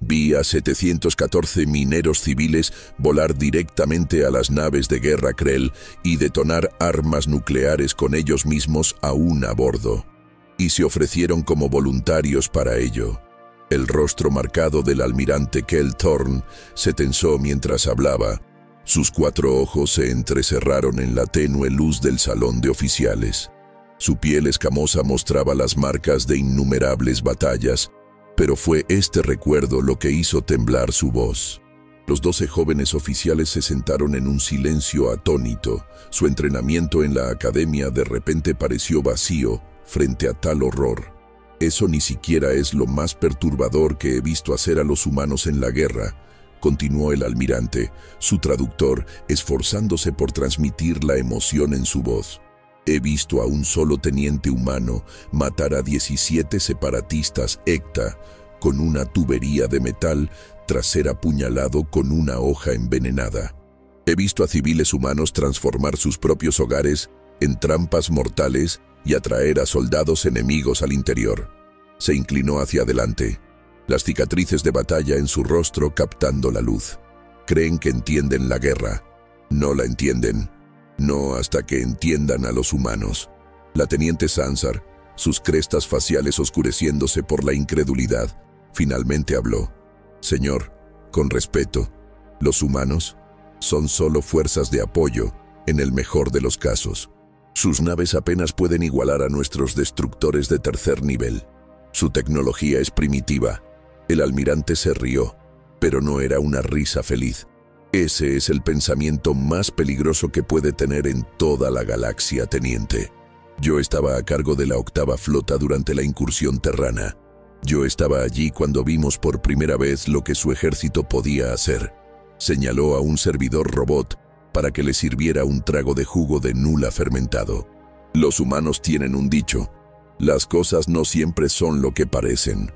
Vi a 714 mineros civiles volar directamente a las naves de guerra Krell y detonar armas nucleares con ellos mismos aún a bordo. Y se ofrecieron como voluntarios para ello. El rostro marcado del almirante Kell Thorne se tensó mientras hablaba. Sus 4 ojos se entrecerraron en la tenue luz del salón de oficiales. Su piel escamosa mostraba las marcas de innumerables batallas, pero fue este recuerdo lo que hizo temblar su voz. Los 12 jóvenes oficiales se sentaron en un silencio atónito. Su entrenamiento en la academia de repente pareció vacío frente a tal horror. Eso ni siquiera es lo más perturbador que he visto hacer a los humanos en la guerra, continuó el almirante, su traductor esforzándose por transmitir la emoción en su voz. He visto a un solo teniente humano matar a 17 separatistas ECTA con una tubería de metal tras ser apuñalado con una hoja envenenada. He visto a civiles humanos transformar sus propios hogares en trampas mortales y atraer a soldados enemigos al interior. Se inclinó hacia adelante, las cicatrices de batalla en su rostro captando la luz. Creen que entienden la guerra. No la entienden. No hasta que entiendan a los humanos. La teniente Sansar, sus crestas faciales oscureciéndose por la incredulidad, finalmente habló. Señor, con respeto, los humanos son solo fuerzas de apoyo, en el mejor de los casos. Sus naves apenas pueden igualar a nuestros destructores de tercer nivel. Su tecnología es primitiva. El almirante se rió, pero no era una risa feliz. Ese es el pensamiento más peligroso que puede tener en toda la galaxia, teniente. Yo estaba a cargo de la 8ª flota durante la incursión terrana. Yo estaba allí cuando vimos por primera vez lo que su ejército podía hacer. Señaló a un servidor robot para que le sirviera un trago de jugo de nula fermentado. Los humanos tienen un dicho: las cosas no siempre son lo que parecen.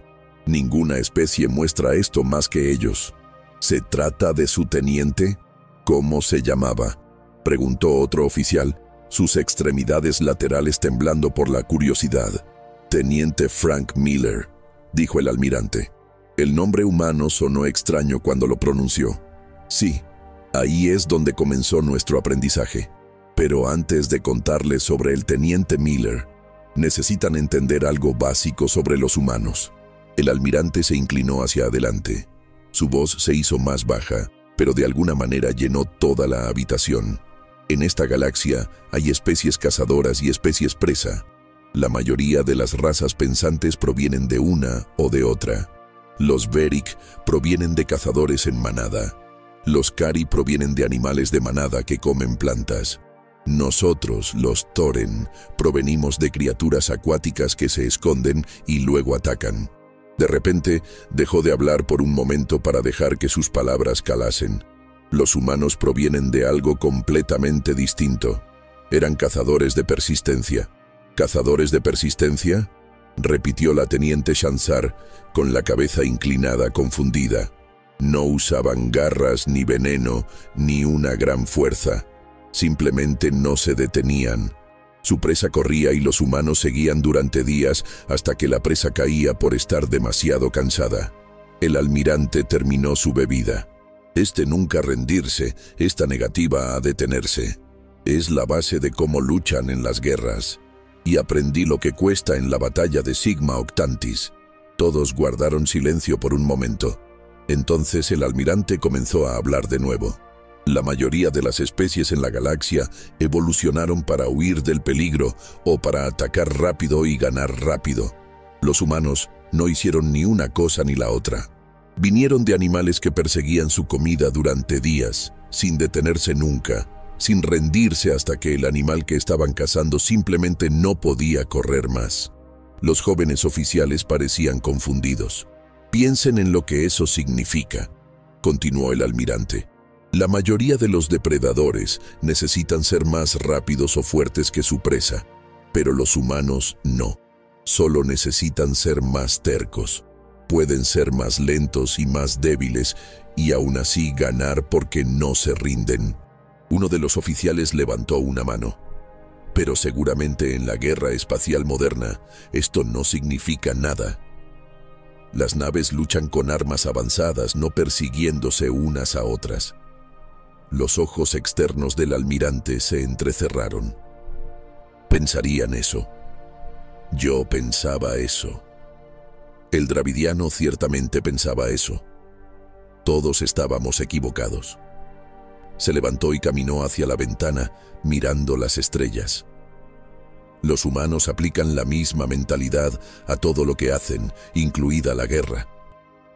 Ninguna especie muestra esto más que ellos. ¿Se trata de su teniente? ¿Cómo se llamaba?, preguntó otro oficial, sus extremidades laterales temblando por la curiosidad. Teniente Frank Miller, dijo el almirante. El nombre humano sonó extraño cuando lo pronunció. Sí, ahí es donde comenzó nuestro aprendizaje. Pero antes de contarles sobre el teniente Miller, necesitan entender algo básico sobre los humanos. El almirante se inclinó hacia adelante. Su voz se hizo más baja, pero de alguna manera llenó toda la habitación. En esta galaxia hay especies cazadoras y especies presa. La mayoría de las razas pensantes provienen de una o de otra. Los Beric provienen de cazadores en manada. Los Kari provienen de animales de manada que comen plantas. Nosotros, los Toren, provenimos de criaturas acuáticas que se esconden y luego atacan. De repente, dejó de hablar por un momento para dejar que sus palabras calasen. Los humanos provienen de algo completamente distinto. Eran cazadores de persistencia. ¿Cazadores de persistencia?, repitió la teniente Sansar, con la cabeza inclinada, confundida. No usaban garras, ni veneno, ni una gran fuerza. Simplemente no se detenían. Su presa corría y los humanos seguían durante días hasta que la presa caía por estar demasiado cansada. El almirante terminó su bebida. Nunca rendirse, esta negativa a detenerse. Es la base de cómo luchan en las guerras. Y aprendí lo que cuesta en la batalla de Sigma Octantis. Todos guardaron silencio por un momento. Entonces el almirante comenzó a hablar de nuevo. La mayoría de las especies en la galaxia evolucionaron para huir del peligro o para atacar rápido y ganar rápido. Los humanos no hicieron ni una cosa ni la otra. Vinieron de animales que perseguían su comida durante días, sin detenerse nunca, sin rendirse hasta que el animal que estaban cazando simplemente no podía correr más. Los jóvenes oficiales parecían confundidos. Piensen en lo que eso significa, continuó el almirante. La mayoría de los depredadores necesitan ser más rápidos o fuertes que su presa, pero los humanos no. Solo necesitan ser más tercos. Pueden ser más lentos y más débiles y aún así ganar porque no se rinden. Uno de los oficiales levantó una mano. Pero seguramente en la guerra espacial moderna esto no significa nada. Las naves luchan con armas avanzadas, no persiguiéndose unas a otras. Los ojos externos del almirante se entrecerraron. Pensarían eso. Yo pensaba eso. El dravidiano ciertamente pensaba eso. Todos estábamos equivocados. Se levantó y caminó hacia la ventana, mirando las estrellas. Los humanos aplican la misma mentalidad a todo lo que hacen, incluida la guerra.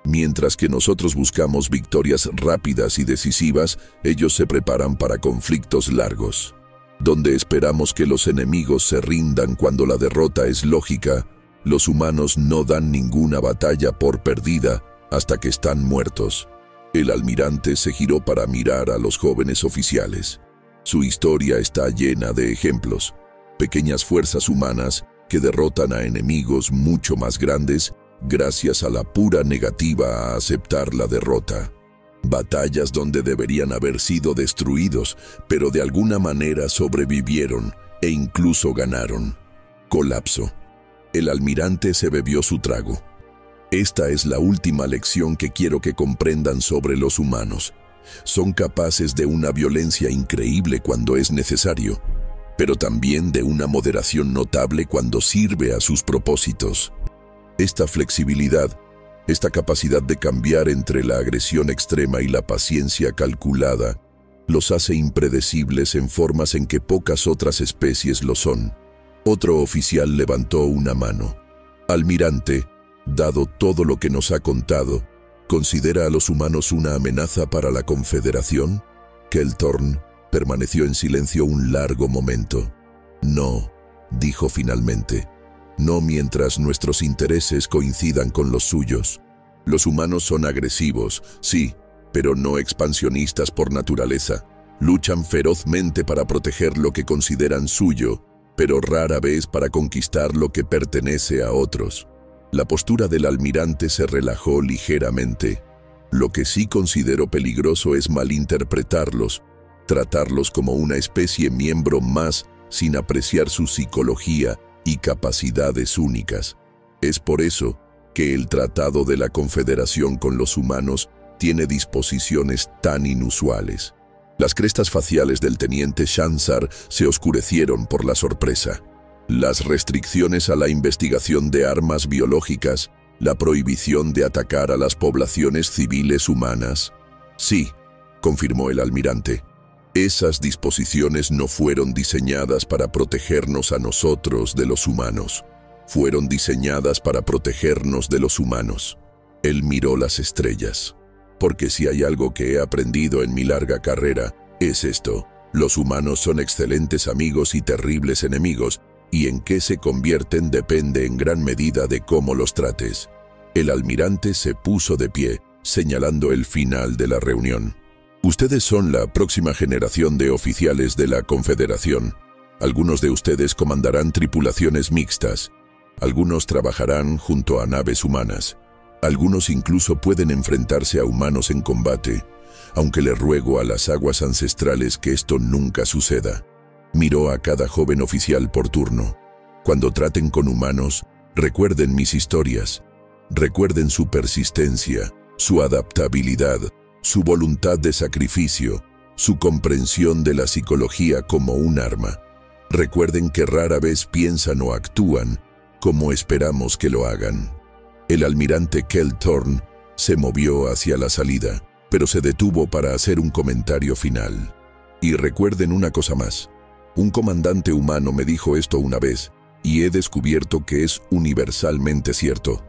Mientras que nosotros buscamos victorias rápidas y decisivas, ellos se preparan para conflictos largos. Donde esperamos que los enemigos se rindan cuando la derrota es lógica, los humanos no dan ninguna batalla por perdida hasta que están muertos. El almirante se giró para mirar a los jóvenes oficiales. Su historia está llena de ejemplos. Pequeñas fuerzas humanas que derrotan a enemigos mucho más grandes gracias a la pura negativa a aceptar la derrota. Batallas donde deberían haber sido destruidos, pero de alguna manera sobrevivieron e incluso ganaron. Colapso. El almirante se bebió su trago. Esta es la última lección que quiero que comprendan sobre los humanos. Son capaces de una violencia increíble cuando es necesario, pero también de una moderación notable cuando sirve a sus propósitos. Esta flexibilidad, esta capacidad de cambiar entre la agresión extrema y la paciencia calculada, los hace impredecibles en formas en que pocas otras especies lo son. Otro oficial levantó una mano. Almirante, dado todo lo que nos ha contado, ¿considera a los humanos una amenaza para la Confederación? Kelthorn permaneció en silencio un largo momento. No, dijo finalmente. No mientras nuestros intereses coincidan con los suyos. Los humanos son agresivos, sí, pero no expansionistas por naturaleza. Luchan ferozmente para proteger lo que consideran suyo, pero rara vez para conquistar lo que pertenece a otros. La postura del almirante se relajó ligeramente. Lo que sí considero peligroso es malinterpretarlos, tratarlos como una especie miembro más sin apreciar su psicología y capacidades únicas. Es por eso que el Tratado de la Confederación con los humanos tiene disposiciones tan inusuales. Las crestas faciales del teniente Shansar se oscurecieron por la sorpresa. Las restricciones a la investigación de armas biológicas, la prohibición de atacar a las poblaciones civiles humanas. Sí, confirmó el almirante. Esas disposiciones no fueron diseñadas para protegernos a nosotros de los humanos. Fueron diseñadas para protegernos de los humanos. Él miró las estrellas. Porque si hay algo que he aprendido en mi larga carrera, es esto. Los humanos son excelentes amigos y terribles enemigos, y en qué se convierten depende en gran medida de cómo los trates. El almirante se puso de pie, señalando el final de la reunión. Ustedes son la próxima generación de oficiales de la Confederación. Algunos de ustedes comandarán tripulaciones mixtas. Algunos trabajarán junto a naves humanas. Algunos incluso pueden enfrentarse a humanos en combate, aunque le ruego a las aguas ancestrales que esto nunca suceda. Miró a cada joven oficial por turno. Cuando traten con humanos, recuerden mis historias. Recuerden su persistencia, su adaptabilidad, su voluntad de sacrificio, su comprensión de la psicología como un arma. Recuerden que rara vez piensan o actúan como esperamos que lo hagan. El almirante Kelthorn se movió hacia la salida, pero se detuvo para hacer un comentario final. Y recuerden una cosa más. Un comandante humano me dijo esto una vez, y he descubierto que es universalmente cierto.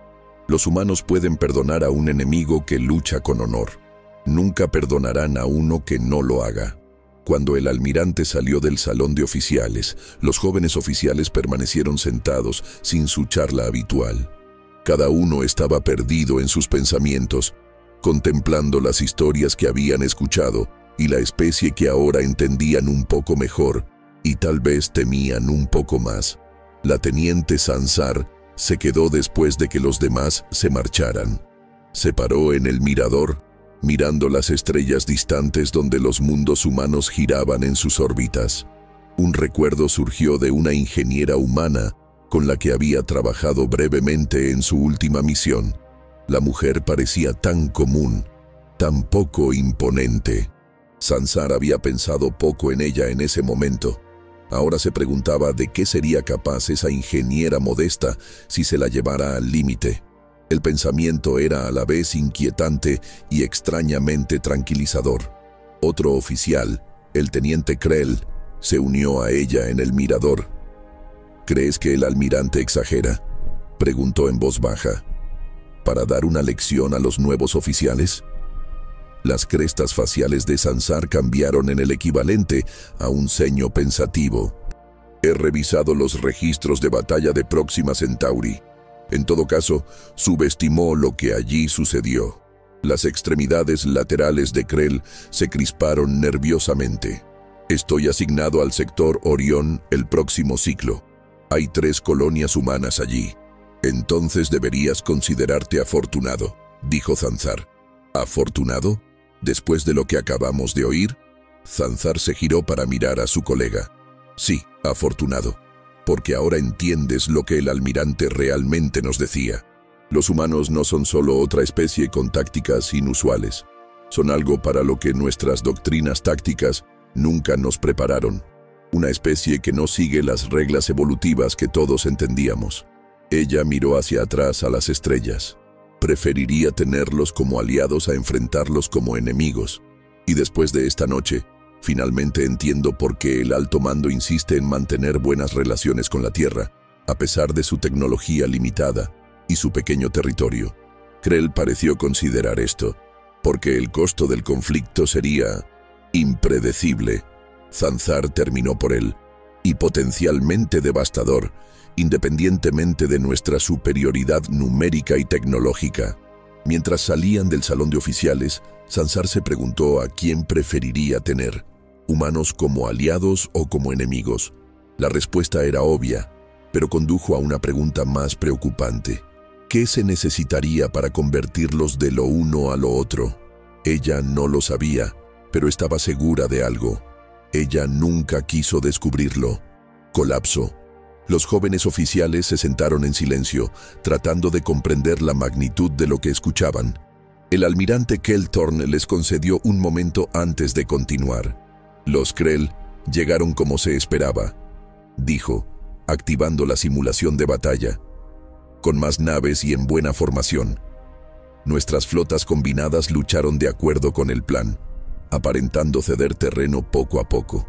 Los humanos pueden perdonar a un enemigo que lucha con honor. Nunca perdonarán a uno que no lo haga. Cuando el almirante salió del salón de oficiales, los jóvenes oficiales permanecieron sentados sin su charla habitual. Cada uno estaba perdido en sus pensamientos, contemplando las historias que habían escuchado y la especie que ahora entendían un poco mejor y tal vez temían un poco más. La teniente Shansar se quedó después de que los demás se marcharan. Se paró en el mirador, mirando las estrellas distantes donde los mundos humanos giraban en sus órbitas. Un recuerdo surgió de una ingeniera humana con la que había trabajado brevemente en su última misión. La mujer parecía tan común, tan poco imponente. Sansar había pensado poco en ella en ese momento. Ahora se preguntaba de qué sería capaz esa ingeniera modesta si se la llevara al límite. El pensamiento era a la vez inquietante y extrañamente tranquilizador. Otro oficial, el teniente Krell, se unió a ella en el mirador. ¿Crees que el almirante exagera?, preguntó en voz baja. ¿Para dar una lección a los nuevos oficiales? Las crestas faciales de Sansar cambiaron en el equivalente a un ceño pensativo. He revisado los registros de batalla de Próxima Centauri. En todo caso, subestimó lo que allí sucedió. Las extremidades laterales de Krell se crisparon nerviosamente. Estoy asignado al sector Orión el próximo ciclo. Hay 3 colonias humanas allí. Entonces deberías considerarte afortunado, dijo Sansar. ¿Afortunado? Después de lo que acabamos de oír, Sansar se giró para mirar a su colega. Sí, afortunado, porque ahora entiendes lo que el almirante realmente nos decía. Los humanos no son solo otra especie con tácticas inusuales. Son algo para lo que nuestras doctrinas tácticas nunca nos prepararon. Una especie que no sigue las reglas evolutivas que todos entendíamos. Ella miró hacia atrás a las estrellas. Preferiría tenerlos como aliados a enfrentarlos como enemigos. Y después de esta noche, finalmente entiendo por qué el alto mando insiste en mantener buenas relaciones con la Tierra, a pesar de su tecnología limitada y su pequeño territorio. Krell pareció considerar esto, porque el costo del conflicto sería impredecible. Sansar terminó por él, y potencialmente devastador, independientemente de nuestra superioridad numérica y tecnológica. Mientras salían del salón de oficiales, Sansar se preguntó a quién preferiría tener, humanos como aliados o como enemigos. La respuesta era obvia, pero condujo a una pregunta más preocupante. ¿Qué se necesitaría para convertirlos de lo uno a lo otro? Ella no lo sabía, pero estaba segura de algo. Ella nunca quiso descubrirlo. Colapso. Los jóvenes oficiales se sentaron en silencio, tratando de comprender la magnitud de lo que escuchaban. El almirante Keltorn les concedió un momento antes de continuar. Los Krell llegaron como se esperaba, dijo, activando la simulación de batalla. Con más naves y en buena formación. Nuestras flotas combinadas lucharon de acuerdo con el plan, aparentando ceder terreno poco a poco.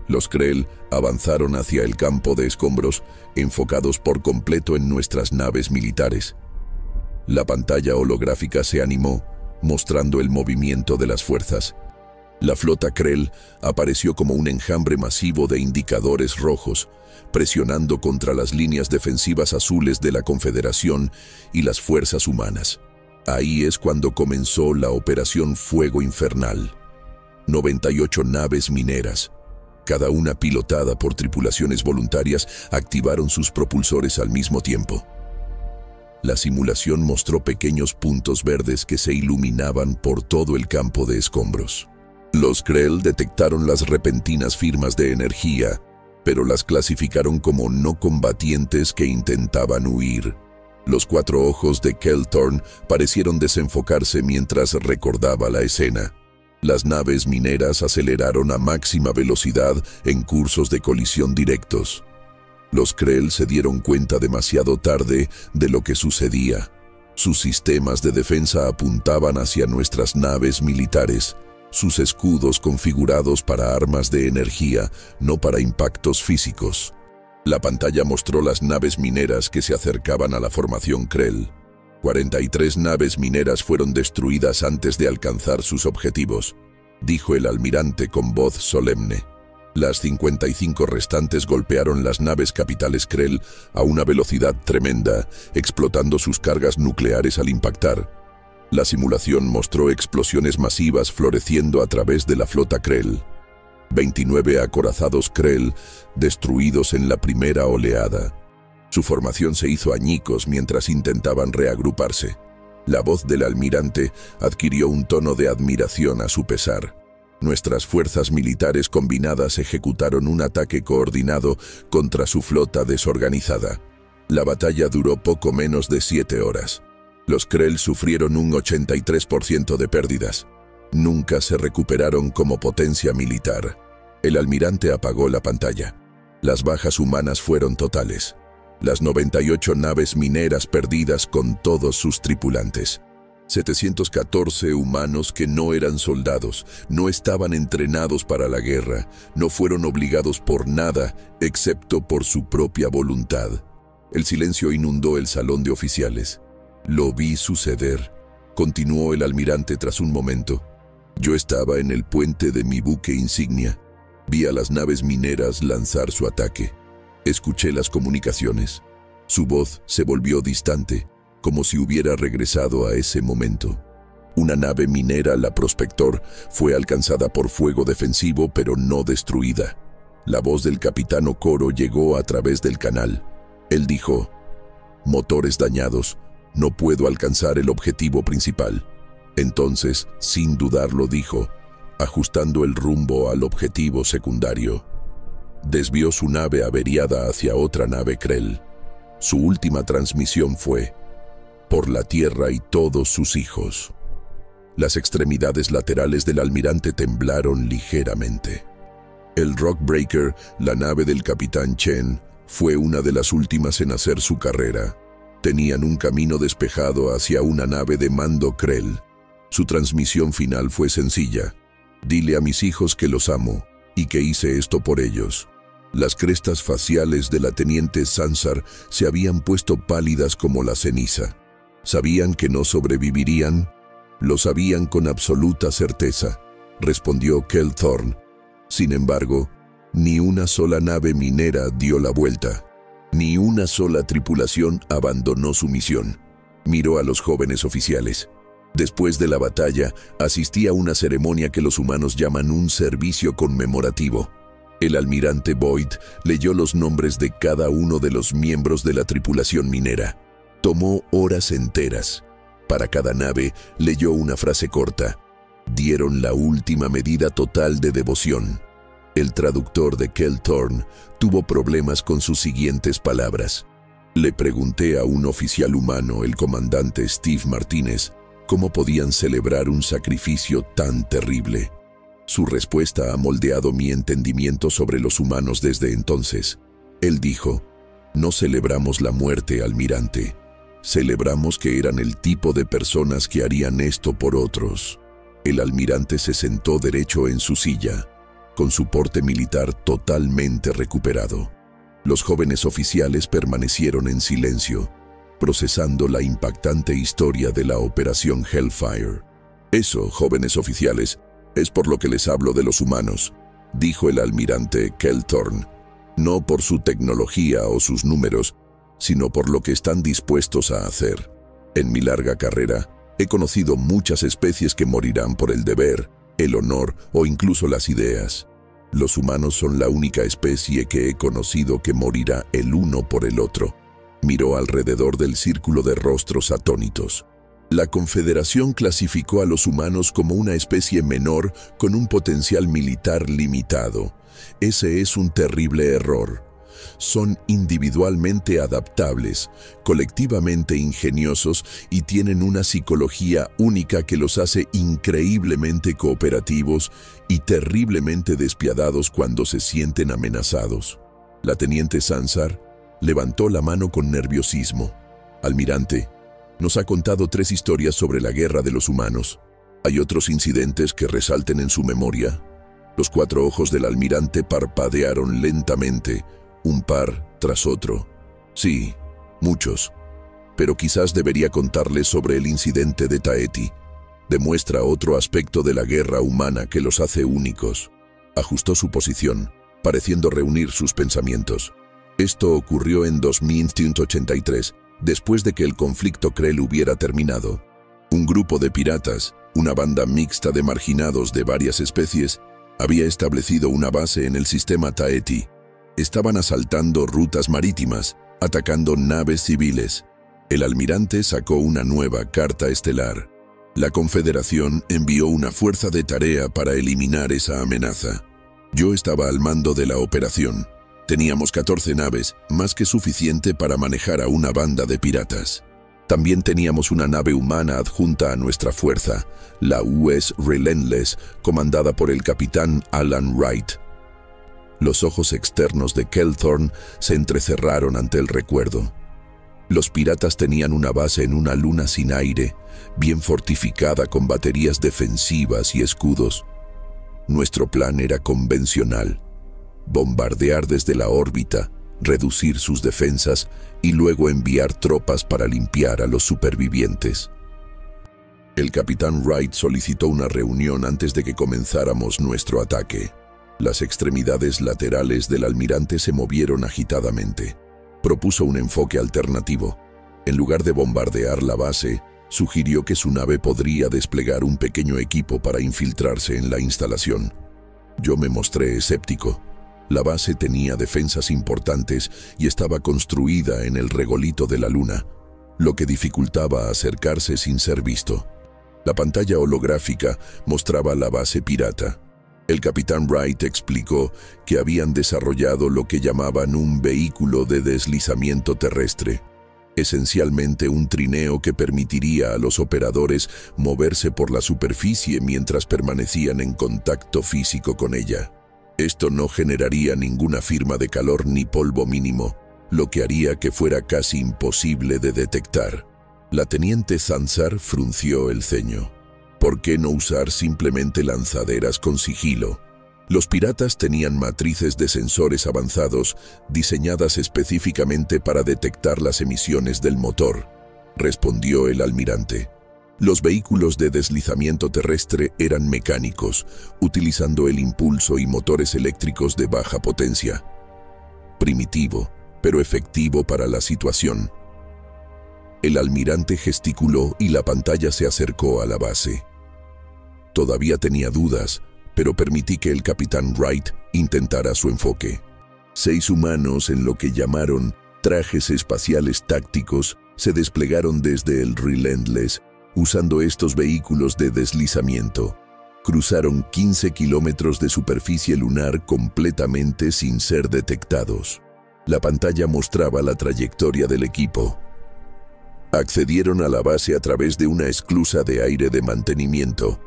Los Krell avanzaron hacia el campo de escombros, enfocados por completo en nuestras naves militares. La pantalla holográfica se animó, mostrando el movimiento de las fuerzas. La flota Krell apareció como un enjambre masivo de indicadores rojos, presionando contra las líneas defensivas azules de la Confederación y las fuerzas humanas. Ahí es cuando comenzó la Operación Fuego Infernal. 98 naves mineras, cada una pilotada por tripulaciones voluntarias, activaron sus propulsores al mismo tiempo. La simulación mostró pequeños puntos verdes que se iluminaban por todo el campo de escombros. Los Krell detectaron las repentinas firmas de energía, pero las clasificaron como no combatientes que intentaban huir. Los 4 ojos de Keltorn parecieron desenfocarse mientras recordaba la escena. Las naves mineras aceleraron a máxima velocidad en cursos de colisión directos. Los Krell se dieron cuenta demasiado tarde de lo que sucedía. Sus sistemas de defensa apuntaban hacia nuestras naves militares, sus escudos configurados para armas de energía, no para impactos físicos. La pantalla mostró las naves mineras que se acercaban a la formación Krell. 43 naves mineras fueron destruidas antes de alcanzar sus objetivos, dijo el almirante con voz solemne. Las 55 restantes golpearon las naves capitales Krell a una velocidad tremenda, explotando sus cargas nucleares al impactar. La simulación mostró explosiones masivas floreciendo a través de la flota Krell. 29 acorazados Krell destruidos en la primera oleada. Su formación se hizo añicos mientras intentaban reagruparse. La voz del almirante adquirió un tono de admiración a su pesar. Nuestras fuerzas militares combinadas ejecutaron un ataque coordinado contra su flota desorganizada. La batalla duró poco menos de 7 horas. Los Krell sufrieron un 83% de pérdidas. Nunca se recuperaron como potencia militar. El almirante apagó la pantalla. Las bajas humanas fueron totales. Las 98 naves mineras perdidas con todos sus tripulantes. 714 humanos que no eran soldados, no estaban entrenados para la guerra, no fueron obligados por nada, excepto por su propia voluntad. El silencio inundó el salón de oficiales. Lo vi suceder, continuó el almirante tras un momento. Yo estaba en el puente de mi buque insignia. Vi a las naves mineras lanzar su ataque. Escuché las comunicaciones. Su voz se volvió distante, como si hubiera regresado a ese momento. Una nave minera, la Prospector, fue alcanzada por fuego defensivo, pero no destruida. La voz del capitán Okoro llegó a través del canal. Él dijo: «Motores dañados, no puedo alcanzar el objetivo principal». Entonces, sin dudarlo, dijo, ajustando el rumbo al objetivo secundario. Desvió su nave averiada hacia otra nave Krell. Su última transmisión fue: «Por la tierra y todos sus hijos». Las extremidades laterales del almirante temblaron ligeramente. El Rockbreaker, la nave del capitán Chen, fue una de las últimas en hacer su carrera. Tenían un camino despejado hacia una nave de mando Krell. Su transmisión final fue sencilla: «Dile a mis hijos que los amo y que hice esto por ellos». Las crestas faciales de la teniente Sansar se habían puesto pálidas como la ceniza. ¿Sabían que no sobrevivirían? Lo sabían con absoluta certeza, respondió Kell Thorne. Sin embargo, ni una sola nave minera dio la vuelta. Ni una sola tripulación abandonó su misión. Miró a los jóvenes oficiales. Después de la batalla, asistí a una ceremonia que los humanos llaman un servicio conmemorativo. El almirante Boyd leyó los nombres de cada uno de los miembros de la tripulación minera. Tomó horas enteras. Para cada nave leyó una frase corta. Dieron la última medida total de devoción. El traductor de Kell Thorne tuvo problemas con sus siguientes palabras. Le pregunté a un oficial humano, el comandante Steve Martínez, cómo podían celebrar un sacrificio tan terrible. Su respuesta ha moldeado mi entendimiento sobre los humanos desde entonces. Él dijo: «No celebramos la muerte, almirante. Celebramos que eran el tipo de personas que harían esto por otros». El almirante se sentó derecho en su silla, con su porte militar totalmente recuperado. Los jóvenes oficiales permanecieron en silencio, procesando la impactante historia de la Operación Hellfire. «Eso, jóvenes oficiales, es por lo que les hablo de los humanos», dijo el almirante Kell Thorne. «No por su tecnología o sus números, sino por lo que están dispuestos a hacer. En mi larga carrera, he conocido muchas especies que morirán por el deber, el honor o incluso las ideas. Los humanos son la única especie que he conocido que morirá el uno por el otro». Miró alrededor del círculo de rostros atónitos. La Confederación clasificó a los humanos como una especie menor con un potencial militar limitado. Ese es un terrible error. Son individualmente adaptables, colectivamente ingeniosos y tienen una psicología única que los hace increíblemente cooperativos y terriblemente despiadados cuando se sienten amenazados. La teniente Sansar levantó la mano con nerviosismo. «Almirante, nos ha contado 3 historias sobre la guerra de los humanos. ¿Hay otros incidentes que resalten en su memoria?» Los 4 ojos del almirante parpadearon lentamente, un par tras otro. «Sí, muchos. Pero quizás debería contarles sobre el incidente de Taeti. Demuestra otro aspecto de la guerra humana que los hace únicos». Ajustó su posición, pareciendo reunir sus pensamientos. Esto ocurrió en 2183, después de que el conflicto Krell hubiera terminado. Un grupo de piratas, una banda mixta de marginados de varias especies, había establecido una base en el sistema Taeti. Estaban asaltando rutas marítimas, atacando naves civiles. El almirante sacó una nueva carta estelar. La Confederación envió una fuerza de tarea para eliminar esa amenaza. Yo estaba al mando de la operación. Teníamos 14 naves, más que suficiente para manejar a una banda de piratas. También teníamos una nave humana adjunta a nuestra fuerza, la US Relentless, comandada por el capitán Alan Wright. Los ojos externos de Kelthorne se entrecerraron ante el recuerdo. Los piratas tenían una base en una luna sin aire, bien fortificada con baterías defensivas y escudos. Nuestro plan era convencional: bombardear desde la órbita, reducir sus defensas y luego enviar tropas para limpiar a los supervivientes. El capitán Wright solicitó una reunión antes de que comenzáramos nuestro ataque. Las extremidades laterales del almirante se movieron agitadamente. Propuso un enfoque alternativo. En lugar de bombardear la base, sugirió que su nave podría desplegar un pequeño equipo para infiltrarse en la instalación. Yo me mostré escéptico. La base tenía defensas importantes y estaba construida en el regolito de la luna, lo que dificultaba acercarse sin ser visto. La pantalla holográfica mostraba la base pirata. El capitán Wright explicó que habían desarrollado lo que llamaban un vehículo de deslizamiento terrestre, esencialmente un trineo que permitiría a los operadores moverse por la superficie mientras permanecían en contacto físico con ella. Esto no generaría ninguna firma de calor ni polvo mínimo, lo que haría que fuera casi imposible de detectar. La teniente Zanzar frunció el ceño. ¿Por qué no usar simplemente lanzaderas con sigilo? Los piratas tenían matrices de sensores avanzados diseñadas específicamente para detectar las emisiones del motor, respondió el almirante. Los vehículos de deslizamiento terrestre eran mecánicos, utilizando el impulso y motores eléctricos de baja potencia. Primitivo, pero efectivo para la situación. El almirante gesticuló y la pantalla se acercó a la base. Todavía tenía dudas, pero permití que el capitán Wright intentara su enfoque. 6 humanos en lo que llamaron trajes espaciales tácticos se desplegaron desde el Relentless, usando estos vehículos de deslizamiento. Cruzaron 15 kilómetros de superficie lunar completamente sin ser detectados. La pantalla mostraba la trayectoria del equipo. Accedieron a la base a través de una esclusa de aire de mantenimiento.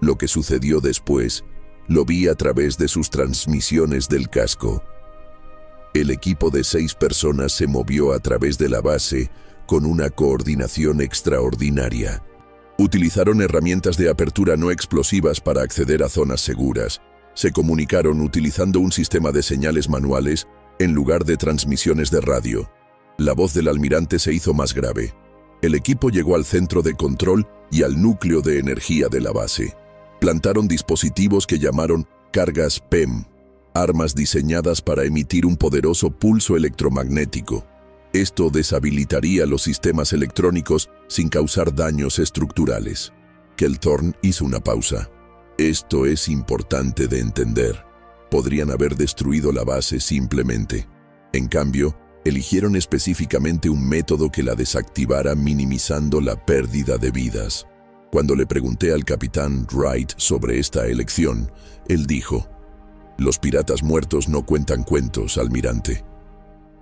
Lo que sucedió después, lo vi a través de sus transmisiones del casco. El equipo de 6 personas se movió a través de la base con una coordinación extraordinaria. Utilizaron herramientas de apertura no explosivas para acceder a zonas seguras. Se comunicaron utilizando un sistema de señales manuales en lugar de transmisiones de radio. La voz del almirante se hizo más grave. El equipo llegó al centro de control y al núcleo de energía de la base. Plantaron dispositivos que llamaron cargas PEM, armas diseñadas para emitir un poderoso pulso electromagnético. Esto deshabilitaría los sistemas electrónicos sin causar daños estructurales. Kelthorne hizo una pausa. Esto es importante de entender. Podrían haber destruido la base simplemente. En cambio, eligieron específicamente un método que la desactivara minimizando la pérdida de vidas. Cuando le pregunté al capitán Wright sobre esta elección, él dijo: «Los piratas muertos no cuentan cuentos, almirante.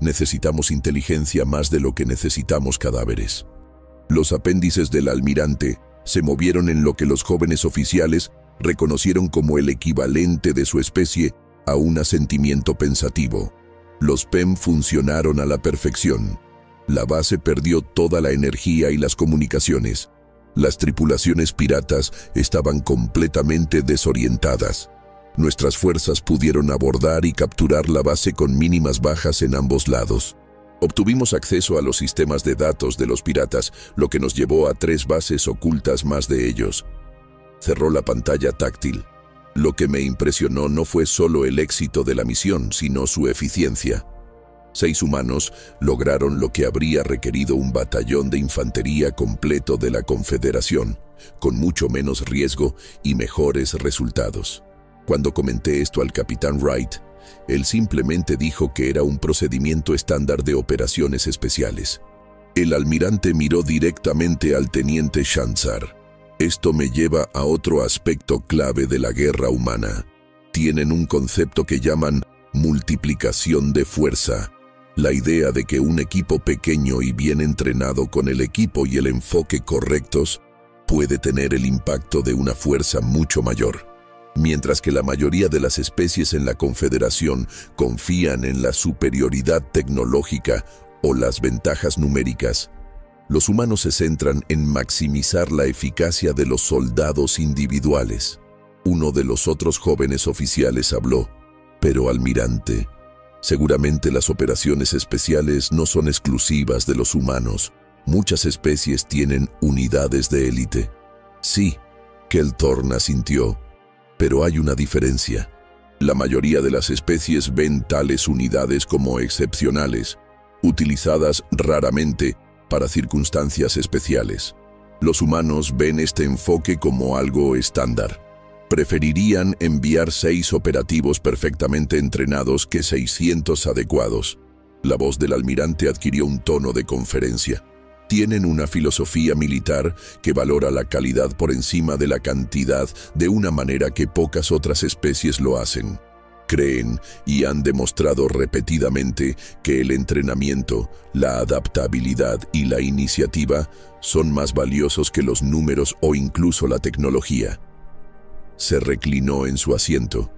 Necesitamos inteligencia más de lo que necesitamos cadáveres». Los apéndices del almirante se movieron en lo que los jóvenes oficiales reconocieron como el equivalente de su especie a un asentimiento pensativo. Los PEM funcionaron a la perfección. La base perdió toda la energía y las comunicaciones. Las tripulaciones piratas estaban completamente desorientadas. Nuestras fuerzas pudieron abordar y capturar la base con mínimas bajas en ambos lados. Obtuvimos acceso a los sistemas de datos de los piratas, lo que nos llevó a 3 bases ocultas más de ellos. Cerró la pantalla táctil. Lo que me impresionó no fue solo el éxito de la misión, sino su eficiencia. 6 humanos lograron lo que habría requerido un batallón de infantería completo de la Confederación, con mucho menos riesgo y mejores resultados. Cuando comenté esto al capitán Wright, él simplemente dijo que era un procedimiento estándar de operaciones especiales. El almirante miró directamente al teniente Zanzar. Esto me lleva a otro aspecto clave de la guerra humana. Tienen un concepto que llaman multiplicación de fuerza. La idea de que un equipo pequeño y bien entrenado con el equipo y el enfoque correctos puede tener el impacto de una fuerza mucho mayor. Mientras que la mayoría de las especies en la Confederación confían en la superioridad tecnológica o las ventajas numéricas, los humanos se centran en maximizar la eficacia de los soldados individuales. Uno de los otros jóvenes oficiales habló: pero almirante, seguramente las operaciones especiales no son exclusivas de los humanos. Muchas especies tienen unidades de élite. Sí, Kel Thorn asintió, pero hay una diferencia. La mayoría de las especies ven tales unidades como excepcionales, utilizadas raramente para circunstancias especiales. Los humanos ven este enfoque como algo estándar. Preferirían enviar 6 operativos perfectamente entrenados que 600 adecuados. La voz del almirante adquirió un tono de conferencia. Tienen una filosofía militar que valora la calidad por encima de la cantidad de una manera que pocas otras especies lo hacen. Creen y han demostrado repetidamente que el entrenamiento, la adaptabilidad y la iniciativa son más valiosos que los números o incluso la tecnología. Se reclinó en su asiento.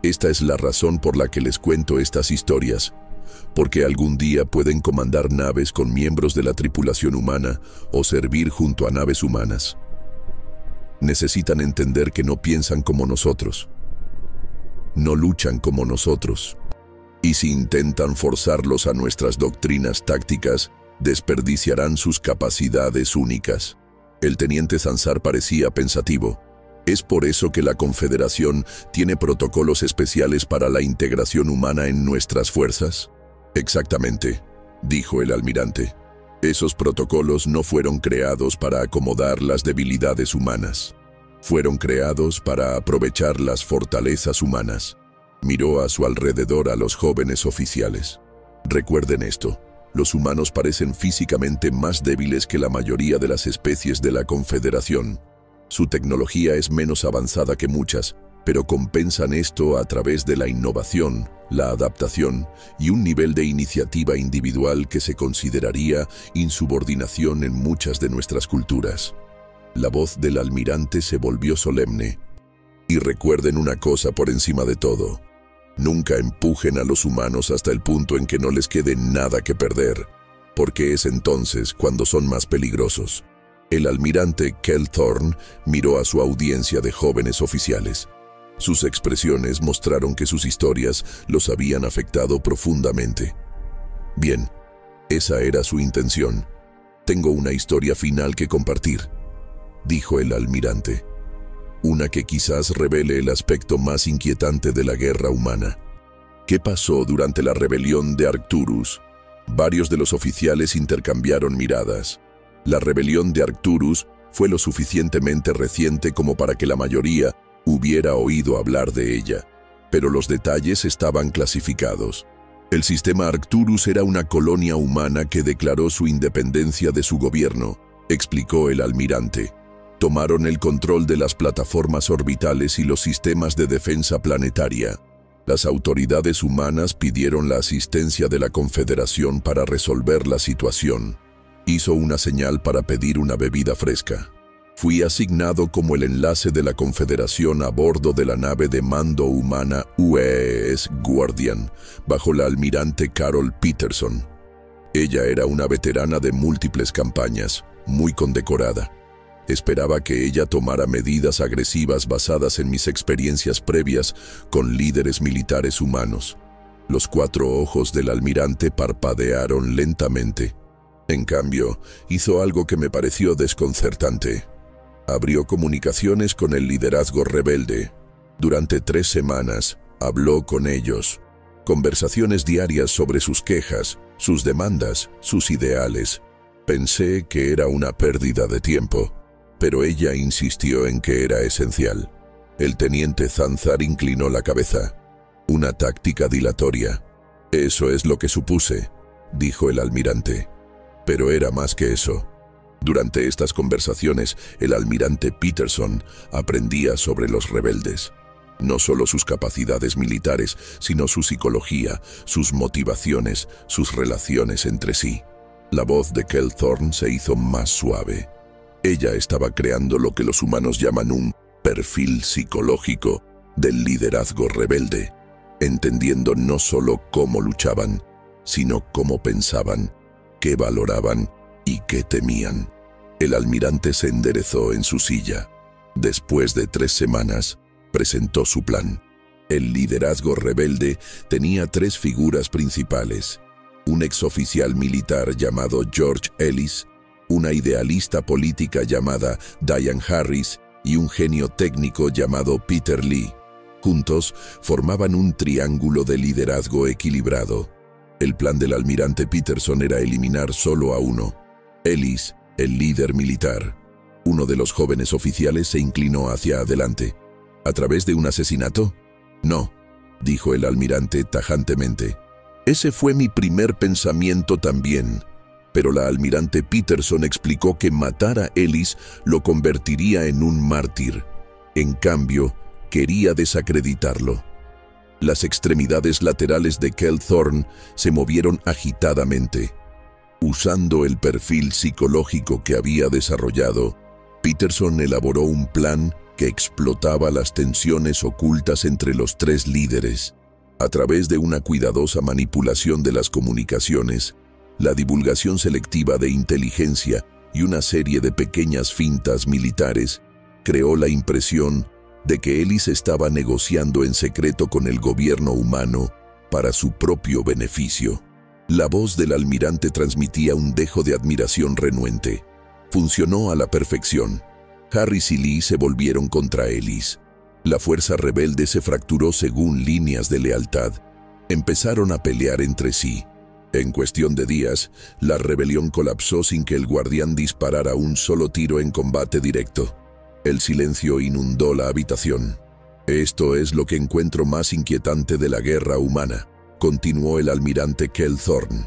Esta es la razón por la que les cuento estas historias, porque algún día pueden comandar naves con miembros de la tripulación humana o servir junto a naves humanas. Necesitan entender que no piensan como nosotros, no luchan como nosotros, y si intentan forzarlos a nuestras doctrinas tácticas, desperdiciarán sus capacidades únicas. El teniente Zanzar parecía pensativo. ¿Es por eso que la Confederación tiene protocolos especiales para la integración humana en nuestras fuerzas? Exactamente, dijo el almirante. Esos protocolos no fueron creados para acomodar las debilidades humanas. Fueron creados para aprovechar las fortalezas humanas. Miró a su alrededor a los jóvenes oficiales. Recuerden esto, los humanos parecen físicamente más débiles que la mayoría de las especies de la Confederación. Su tecnología es menos avanzada que muchas, pero compensan esto a través de la innovación, la adaptación y un nivel de iniciativa individual que se consideraría insubordinación en muchas de nuestras culturas. La voz del almirante se volvió solemne. Y recuerden una cosa por encima de todo. Nunca empujen a los humanos hasta el punto en que no les quede nada que perder, porque es entonces cuando son más peligrosos. El almirante Kel Thorn miró a su audiencia de jóvenes oficiales. Sus expresiones mostraron que sus historias los habían afectado profundamente. Bien, esa era su intención. Tengo una historia final que compartir, dijo el almirante. Una que quizás revele el aspecto más inquietante de la guerra humana. ¿Qué pasó durante la rebelión de Arcturus? Varios de los oficiales intercambiaron miradas. La rebelión de Arcturus fue lo suficientemente reciente como para que la mayoría hubiera oído hablar de ella, pero los detalles estaban clasificados. El sistema Arcturus era una colonia humana que declaró su independencia de su gobierno, explicó el almirante. Tomaron el control de las plataformas orbitales y los sistemas de defensa planetaria. Las autoridades humanas pidieron la asistencia de la Confederación para resolver la situación. Hizo una señal para pedir una bebida fresca. Fui asignado como el enlace de la Confederación a bordo de la nave de mando humana USS Guardian, bajo la almirante Carol Peterson. Ella era una veterana de múltiples campañas, muy condecorada. Esperaba que ella tomara medidas agresivas basadas en mis experiencias previas con líderes militares humanos. Los 4 ojos del almirante parpadearon lentamente. En cambio, hizo algo que me pareció desconcertante. Abrió comunicaciones con el liderazgo rebelde. Durante 3 semanas, habló con ellos. Conversaciones diarias sobre sus quejas, sus demandas, sus ideales. Pensé que era una pérdida de tiempo, pero ella insistió en que era esencial. El teniente Zanzar inclinó la cabeza. Una táctica dilatoria. Eso es lo que supuse, dijo el almirante. Pero era más que eso. Durante estas conversaciones, el almirante Peterson aprendía sobre los rebeldes. No solo sus capacidades militares, sino su psicología, sus motivaciones, sus relaciones entre sí. La voz de Kell Thorne se hizo más suave. Ella estaba creando lo que los humanos llaman un perfil psicológico del liderazgo rebelde, entendiendo no solo cómo luchaban, sino cómo pensaban, qué valoraban y qué temían. El almirante se enderezó en su silla. Después de 3 semanas, presentó su plan. El liderazgo rebelde tenía 3 figuras principales: un exoficial militar llamado George Ellis, una idealista política llamada Diane Harris y un genio técnico llamado Peter Lee. Juntos formaban un triángulo de liderazgo equilibrado. El plan del almirante Peterson era eliminar solo a uno: Ellis, el líder militar. Uno de los jóvenes oficiales se inclinó hacia adelante. ¿A través de un asesinato? No, dijo el almirante tajantemente. Ese fue mi primer pensamiento también, pero la almirante Peterson explicó que matar a Ellis lo convertiría en un mártir. En cambio, quería desacreditarlo. Las extremidades laterales de Kell Thorne se movieron agitadamente. Usando el perfil psicológico que había desarrollado, Peterson elaboró un plan que explotaba las tensiones ocultas entre los 3 líderes. A través de una cuidadosa manipulación de las comunicaciones, la divulgación selectiva de inteligencia y una serie de pequeñas fintas militares, creó la impresión de que Ellis estaba negociando en secreto con el gobierno humano para su propio beneficio. La voz del almirante transmitía un dejo de admiración renuente. Funcionó a la perfección. Harris y Lee se volvieron contra Ellis. La fuerza rebelde se fracturó según líneas de lealtad. Empezaron a pelear entre sí. En cuestión de días, la rebelión colapsó sin que el guardián disparara un solo tiro en combate directo. El silencio inundó la habitación. Esto es lo que encuentro más inquietante de la guerra humana, continuó el almirante Kell Thorne.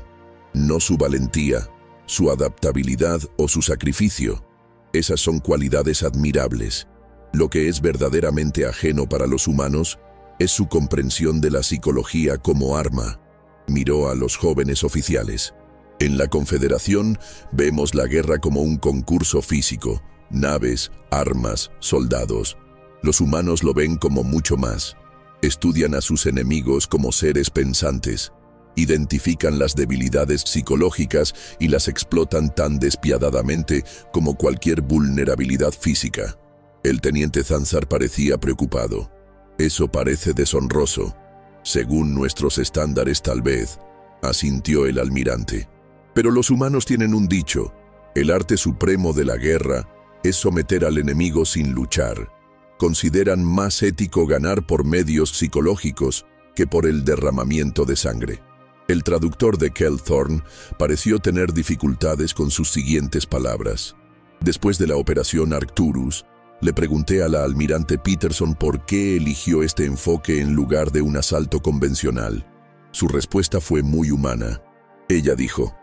No su valentía, su adaptabilidad o su sacrificio. Esas son cualidades admirables. Lo que es verdaderamente ajeno para los humanos es su comprensión de la psicología como arma. Miró a los jóvenes oficiales. En la Confederación vemos la guerra como un concurso físico: naves, armas, soldados. Los humanos lo ven como mucho más. Estudian a sus enemigos como seres pensantes. Identifican las debilidades psicológicas y las explotan tan despiadadamente como cualquier vulnerabilidad física. El teniente Zanzar parecía preocupado. Eso parece deshonroso. Según nuestros estándares, tal vez, asintió el almirante. Pero los humanos tienen un dicho: el arte supremo de la guerra es someter al enemigo sin luchar. Consideran más ético ganar por medios psicológicos que por el derramamiento de sangre. El traductor de Kell Thorne pareció tener dificultades con sus siguientes palabras. Después de la operación Arcturus, le pregunté a la almirante Peterson por qué eligió este enfoque en lugar de un asalto convencional. Su respuesta fue muy humana. Ella dijo: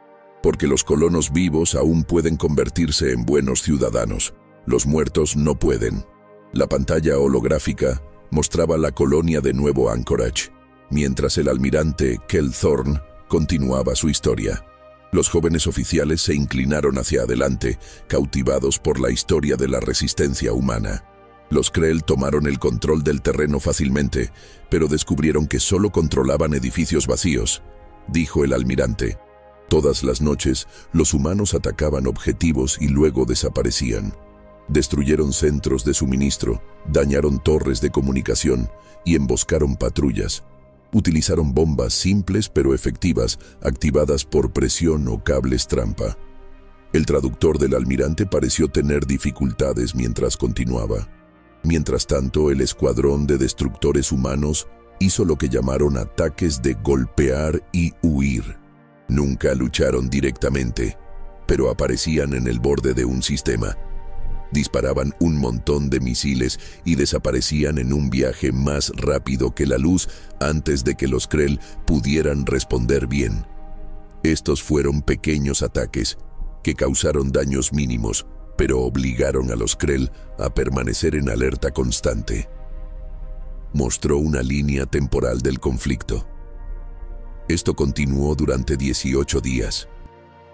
porque los colonos vivos aún pueden convertirse en buenos ciudadanos. Los muertos no pueden. La pantalla holográfica mostraba la colonia de Nuevo Anchorage, mientras el almirante Kell Thorne continuaba su historia. Los jóvenes oficiales se inclinaron hacia adelante, cautivados por la historia de la resistencia humana. Los Krell tomaron el control del terreno fácilmente, pero descubrieron que solo controlaban edificios vacíos, dijo el almirante. Todas las noches, los humanos atacaban objetivos y luego desaparecían. Destruyeron centros de suministro, dañaron torres de comunicación y emboscaron patrullas. Utilizaron bombas simples pero efectivas, activadas por presión o cables trampa. El traductor del almirante pareció tener dificultades mientras continuaba. Mientras tanto, el escuadrón de destructores humanos hizo lo que llamaron ataques de golpear y huir. Nunca lucharon directamente, pero aparecían en el borde de un sistema. Disparaban un montón de misiles y desaparecían en un viaje más rápido que la luz antes de que los Krell pudieran responder bien. Estos fueron pequeños ataques que causaron daños mínimos, pero obligaron a los Krell a permanecer en alerta constante. mostró una línea temporal del conflicto. Esto continuó durante 18 días.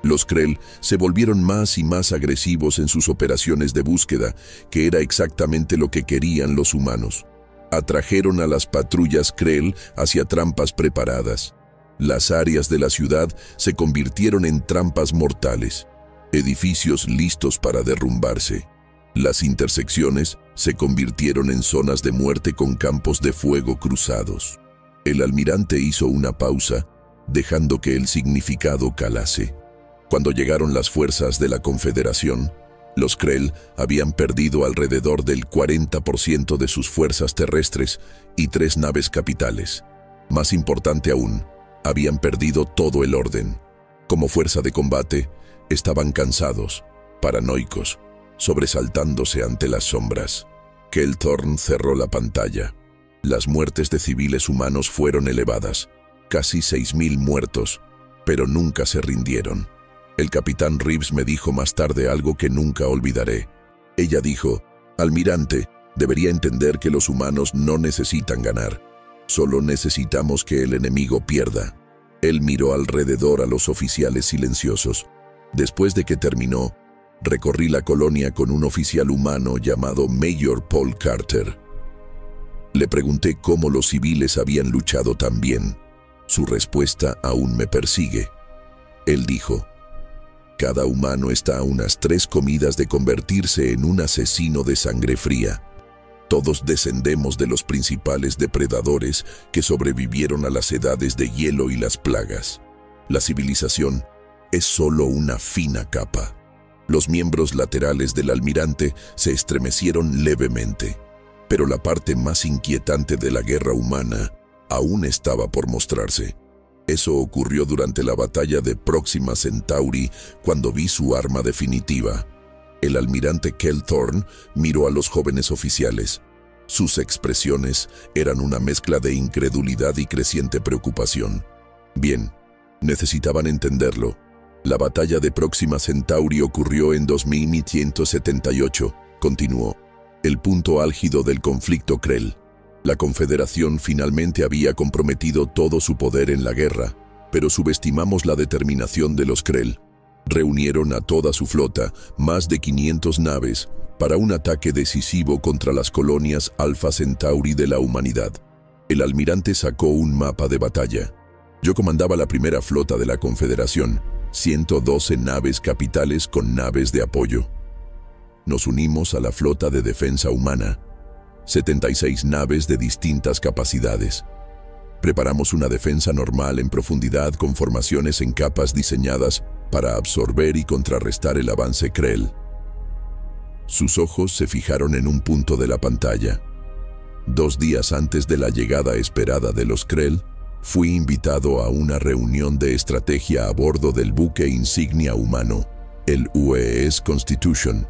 Los Krell se volvieron más y más agresivos en sus operaciones de búsqueda, que era exactamente lo que querían los humanos. Atrajeron a las patrullas Krell hacia trampas preparadas. Las áreas de la ciudad se convirtieron en trampas mortales, edificios listos para derrumbarse. Las intersecciones se convirtieron en zonas de muerte con campos de fuego cruzados. El almirante hizo una pausa, dejando que el significado calase. Cuando llegaron las fuerzas de la Confederación, los Krell habían perdido alrededor del 40% de sus fuerzas terrestres y 3 naves capitales. Más importante aún, habían perdido todo el orden. Como fuerza de combate, estaban cansados, paranoicos, sobresaltándose ante las sombras. Kell Thorne cerró la pantalla. Las muertes de civiles humanos fueron elevadas, casi 6.000 muertos, pero nunca se rindieron. El capitán Reeves me dijo más tarde algo que nunca olvidaré. Ella dijo: «Almirante, debería entender que los humanos no necesitan ganar. Solo necesitamos que el enemigo pierda». Él miró alrededor a los oficiales silenciosos. Después de que terminó, recorrí la colonia con un oficial humano llamado Mayor Paul Carter. Le pregunté cómo los civiles habían luchado tan bien. Su respuesta aún me persigue. Él dijo: «Cada humano está a unas 3 comidas de convertirse en un asesino de sangre fría. Todos descendemos de los principales depredadores que sobrevivieron a las edades de hielo y las plagas. La civilización es solo una fina capa». Los miembros laterales del almirante se estremecieron levemente, pero la parte más inquietante de la guerra humana aún estaba por mostrarse. Eso ocurrió durante la batalla de Próxima Centauri, cuando vi su arma definitiva. El almirante Kell Thorne miró a los jóvenes oficiales. Sus expresiones eran una mezcla de incredulidad y creciente preocupación. Bien, necesitaban entenderlo. La batalla de Próxima Centauri ocurrió en 2178, continuó. El punto álgido del conflicto Krell. La Confederación finalmente había comprometido todo su poder en la guerra, pero subestimamos la determinación de los Krell. Reunieron a toda su flota, más de 500 naves, para un ataque decisivo contra las colonias Alpha Centauri de la humanidad. El almirante sacó un mapa de batalla. Yo comandaba la primera flota de la Confederación, 112 naves capitales con naves de apoyo. Nos unimos a la flota de defensa humana, 76 naves de distintas capacidades. Preparamos una defensa normal en profundidad con formaciones en capas diseñadas para absorber y contrarrestar el avance Krell. Sus ojos se fijaron en un punto de la pantalla. 2 días antes de la llegada esperada de los Krell, fui invitado a una reunión de estrategia a bordo del buque insignia humano, el USS Constitution.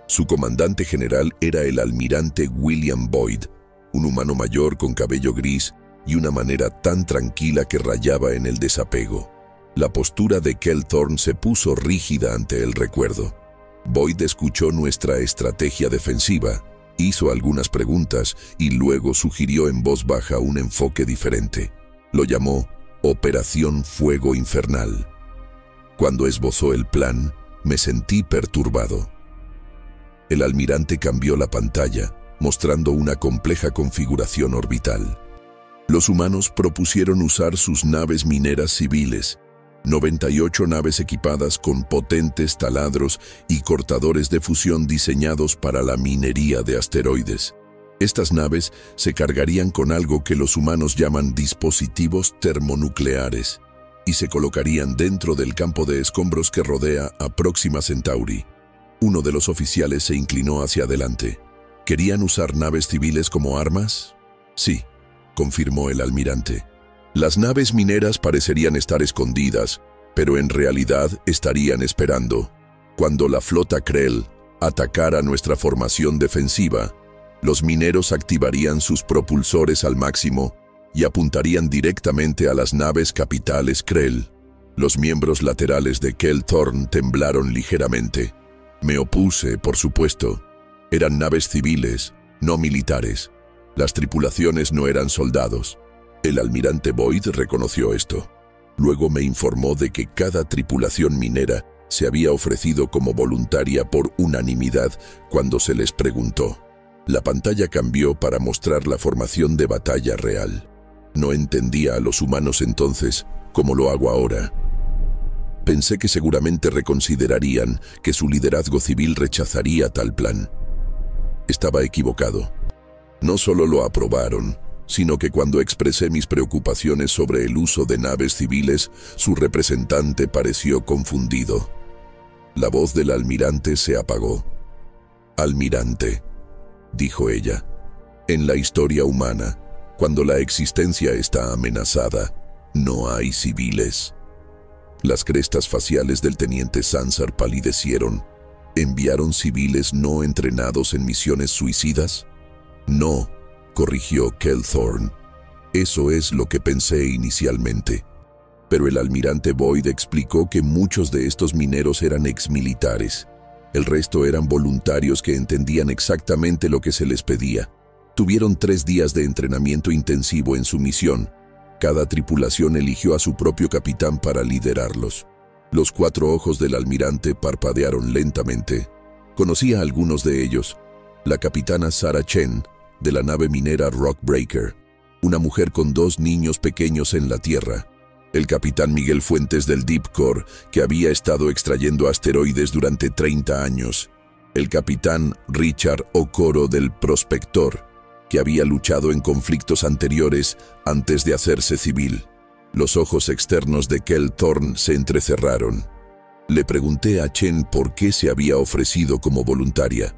Su comandante general era el almirante William Boyd, un humano mayor con cabello gris y una manera tan tranquila que rayaba en el desapego. La postura de Kell Thorne se puso rígida ante el recuerdo. Boyd escuchó nuestra estrategia defensiva, hizo algunas preguntas y luego sugirió en voz baja un enfoque diferente. Lo llamó Operación Fuego Infernal. Cuando esbozó el plan, me sentí perturbado. El almirante cambió la pantalla, mostrando una compleja configuración orbital. Los humanos propusieron usar sus naves mineras civiles, 98 naves equipadas con potentes taladros y cortadores de fusión diseñados para la minería de asteroides. Estas naves se cargarían con algo que los humanos llaman dispositivos termonucleares y se colocarían dentro del campo de escombros que rodea a Próxima Centauri. Uno de los oficiales se inclinó hacia adelante. ¿Querían usar naves civiles como armas? Sí, confirmó el almirante. Las naves mineras parecerían estar escondidas, pero en realidad estarían esperando. Cuando la flota Krell atacara nuestra formación defensiva, los mineros activarían sus propulsores al máximo y apuntarían directamente a las naves capitales Krell. Los miembros laterales de Kell Thorne temblaron ligeramente. Me opuse, por supuesto. Eran naves civiles, no militares. Las tripulaciones no eran soldados. El almirante Boyd reconoció esto. Luego me informó de que cada tripulación minera se había ofrecido como voluntaria por unanimidad cuando se les preguntó. La pantalla cambió para mostrar la formación de batalla real. No entendía a los humanos entonces como lo hago ahora. Pensé que seguramente reconsiderarían que su liderazgo civil rechazaría tal plan. Estaba equivocado. No solo lo aprobaron, sino que cuando expresé mis preocupaciones sobre el uso de naves civiles, su representante pareció confundido. La voz del almirante se apagó. «Almirante», dijo ella, «en la historia humana, cuando la existencia está amenazada, no hay civiles». Las crestas faciales del teniente Sansar palidecieron. ¿Enviaron civiles no entrenados en misiones suicidas? No, corrigió Kelthorne. Eso es lo que pensé inicialmente. Pero el almirante Boyd explicó que muchos de estos mineros eran exmilitares. El resto eran voluntarios que entendían exactamente lo que se les pedía. Tuvieron 3 días de entrenamiento intensivo en su misión. Cada tripulación eligió a su propio capitán para liderarlos. Los 4 ojos del almirante parpadearon lentamente. Conocía a algunos de ellos. La capitana Sarah Chen, de la nave minera Rockbreaker, una mujer con 2 niños pequeños en la Tierra. El capitán Miguel Fuentes del Deep Core, que había estado extrayendo asteroides durante 30 años. El capitán Richard Okoro del Prospector, que había luchado en conflictos anteriores antes de hacerse civil. Los ojos externos de Kelthorne se entrecerraron. Le pregunté a Chen por qué se había ofrecido como voluntaria.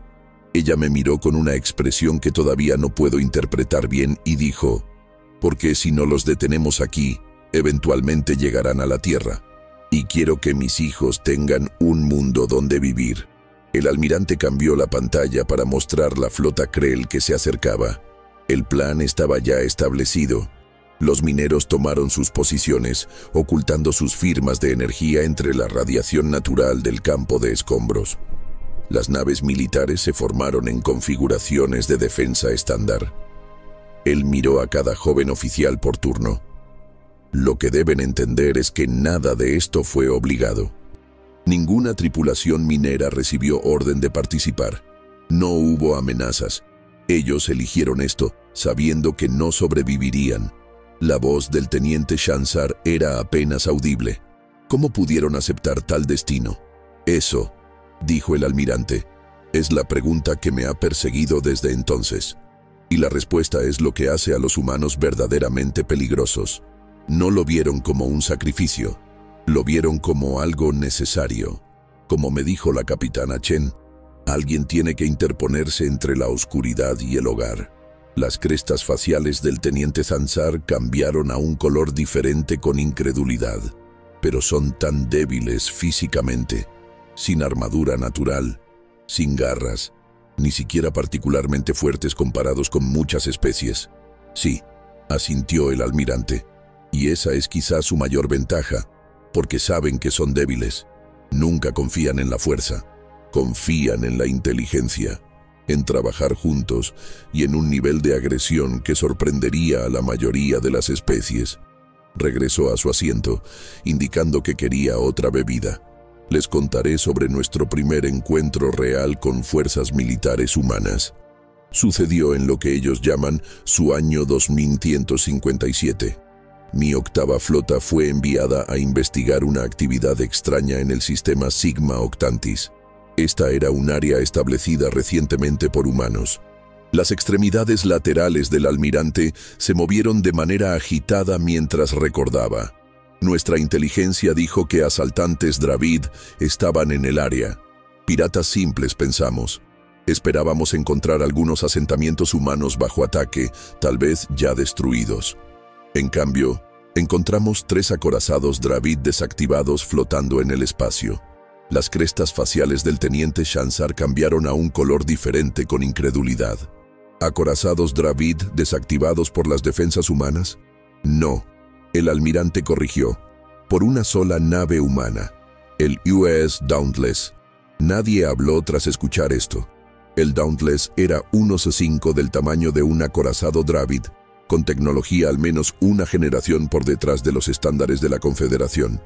Ella me miró con una expresión que todavía no puedo interpretar bien y dijo, «Porque si no los detenemos aquí, eventualmente llegarán a la Tierra, y quiero que mis hijos tengan un mundo donde vivir». El almirante cambió la pantalla para mostrar la flota Krell que se acercaba. El plan estaba ya establecido. Los mineros tomaron sus posiciones, ocultando sus firmas de energía entre la radiación natural del campo de escombros. Las naves militares se formaron en configuraciones de defensa estándar. Él miró a cada joven oficial por turno. Lo que deben entender es que nada de esto fue obligado. Ninguna tripulación minera recibió orden de participar. No hubo amenazas. Ellos eligieron esto, sabiendo que no sobrevivirían. La voz del teniente Sansar era apenas audible. ¿Cómo pudieron aceptar tal destino? Eso, dijo el almirante, es la pregunta que me ha perseguido desde entonces. Y la respuesta es lo que hace a los humanos verdaderamente peligrosos. No lo vieron como un sacrificio. Lo vieron como algo necesario. Como me dijo la capitana Chen, alguien tiene que interponerse entre la oscuridad y el hogar. Las crestas faciales del teniente Sansar cambiaron a un color diferente con incredulidad. Pero son tan débiles físicamente, sin armadura natural, sin garras, ni siquiera particularmente fuertes comparados con muchas especies. Sí, asintió el almirante, y esa es quizás su mayor ventaja, porque saben que son débiles. Nunca confían en la fuerza, confían en la inteligencia, en trabajar juntos y en un nivel de agresión que sorprendería a la mayoría de las especies. Regresó a su asiento, indicando que quería otra bebida. Les contaré sobre nuestro primer encuentro real con fuerzas militares humanas. Sucedió en lo que ellos llaman su año 2157. Mi octava flota fue enviada a investigar una actividad extraña en el sistema Sigma Octantis. Esta era un área establecida recientemente por humanos. Las extremidades laterales del almirante se movieron de manera agitada mientras recordaba. Nuestra inteligencia dijo que asaltantes Dravid estaban en el área. Piratas simples, pensamos. Esperábamos encontrar algunos asentamientos humanos bajo ataque, tal vez ya destruidos. En cambio, encontramos 3 acorazados Dravid desactivados flotando en el espacio. Las crestas faciales del teniente Sansar cambiaron a un color diferente con incredulidad. ¿Acorazados Dravid desactivados por las defensas humanas? No. El almirante corrigió. Por una sola nave humana, el USS Dauntless. Nadie habló tras escuchar esto. El Dauntless era 1/5 del tamaño de un acorazado Dravid, con tecnología al menos una generación por detrás de los estándares de la Confederación.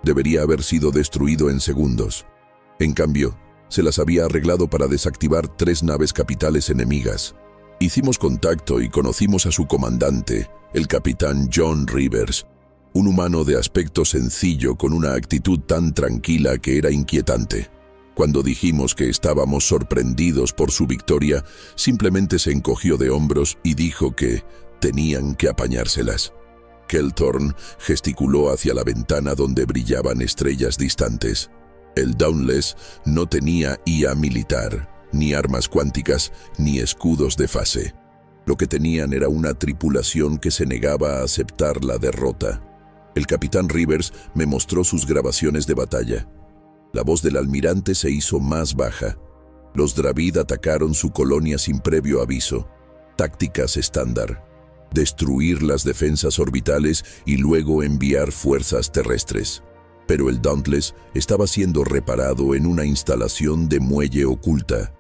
Debería haber sido destruido en segundos. En cambio, se las había arreglado para desactivar 3 naves capitales enemigas. Hicimos contacto y conocimos a su comandante, el capitán John Rivers, un humano de aspecto sencillo con una actitud tan tranquila que era inquietante. Cuando dijimos que estábamos sorprendidos por su victoria, simplemente se encogió de hombros y dijo que tenían que apañárselas. Kelthorn gesticuló hacia la ventana donde brillaban estrellas distantes. El Dauntless no tenía IA militar, ni armas cuánticas, ni escudos de fase. Lo que tenían era una tripulación que se negaba a aceptar la derrota. El capitán Rivers me mostró sus grabaciones de batalla. La voz del almirante se hizo más baja. Los Dravid atacaron su colonia sin previo aviso. Tácticas estándar: destruir las defensas orbitales y luego enviar fuerzas terrestres. Pero el Dauntless estaba siendo reparado en una instalación de muelle oculta.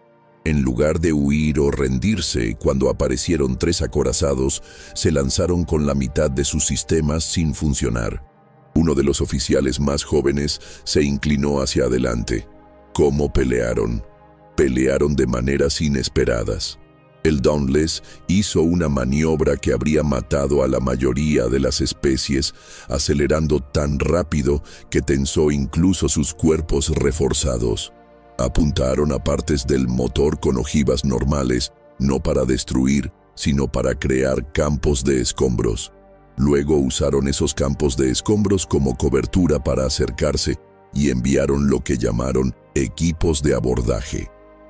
En lugar de huir o rendirse, cuando aparecieron 3 acorazados, se lanzaron con la mitad de sus sistemas sin funcionar. Uno de los oficiales más jóvenes se inclinó hacia adelante. ¿Cómo pelearon? Pelearon de maneras inesperadas. El Dauntless hizo una maniobra que habría matado a la mayoría de las especies, acelerando tan rápido que tensó incluso sus cuerpos reforzados. Apuntaron a partes del motor con ojivas normales, no para destruir, sino para crear campos de escombros. Luego usaron esos campos de escombros como cobertura para acercarse y enviaron lo que llamaron equipos de abordaje.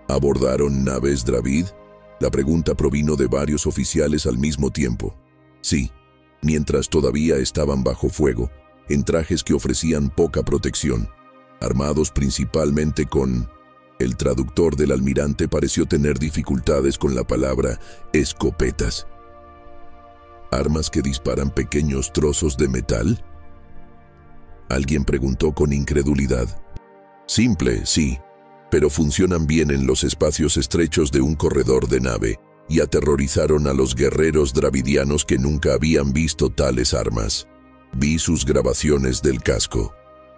¿Abordaron naves Dravid? La pregunta provino de varios oficiales al mismo tiempo. Sí, mientras todavía estaban bajo fuego, en trajes que ofrecían poca protección, armados principalmente con... El traductor del almirante pareció tener dificultades con la palabra escopetas. ¿Armas que disparan pequeños trozos de metal? Alguien preguntó con incredulidad. Simple, sí, pero funcionan bien en los espacios estrechos de un corredor de nave y aterrorizaron a los guerreros dravidianos que nunca habían visto tales armas. Vi sus grabaciones del casco.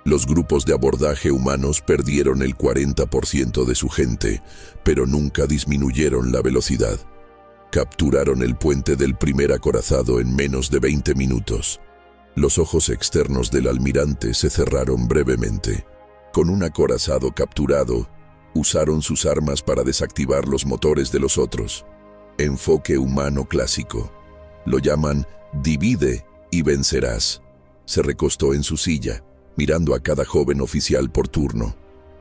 Los grupos de abordaje humanos perdieron el 40% de su gente, pero nunca disminuyeron la velocidad. Capturaron el puente del primer acorazado en menos de 20 minutos. Los ojos externos del almirante se cerraron brevemente. Con un acorazado capturado, usaron sus armas para desactivar los motores de los otros. Enfoque humano clásico. Lo llaman divide y vencerás. Se recostó en su silla, mirando a cada joven oficial por turno.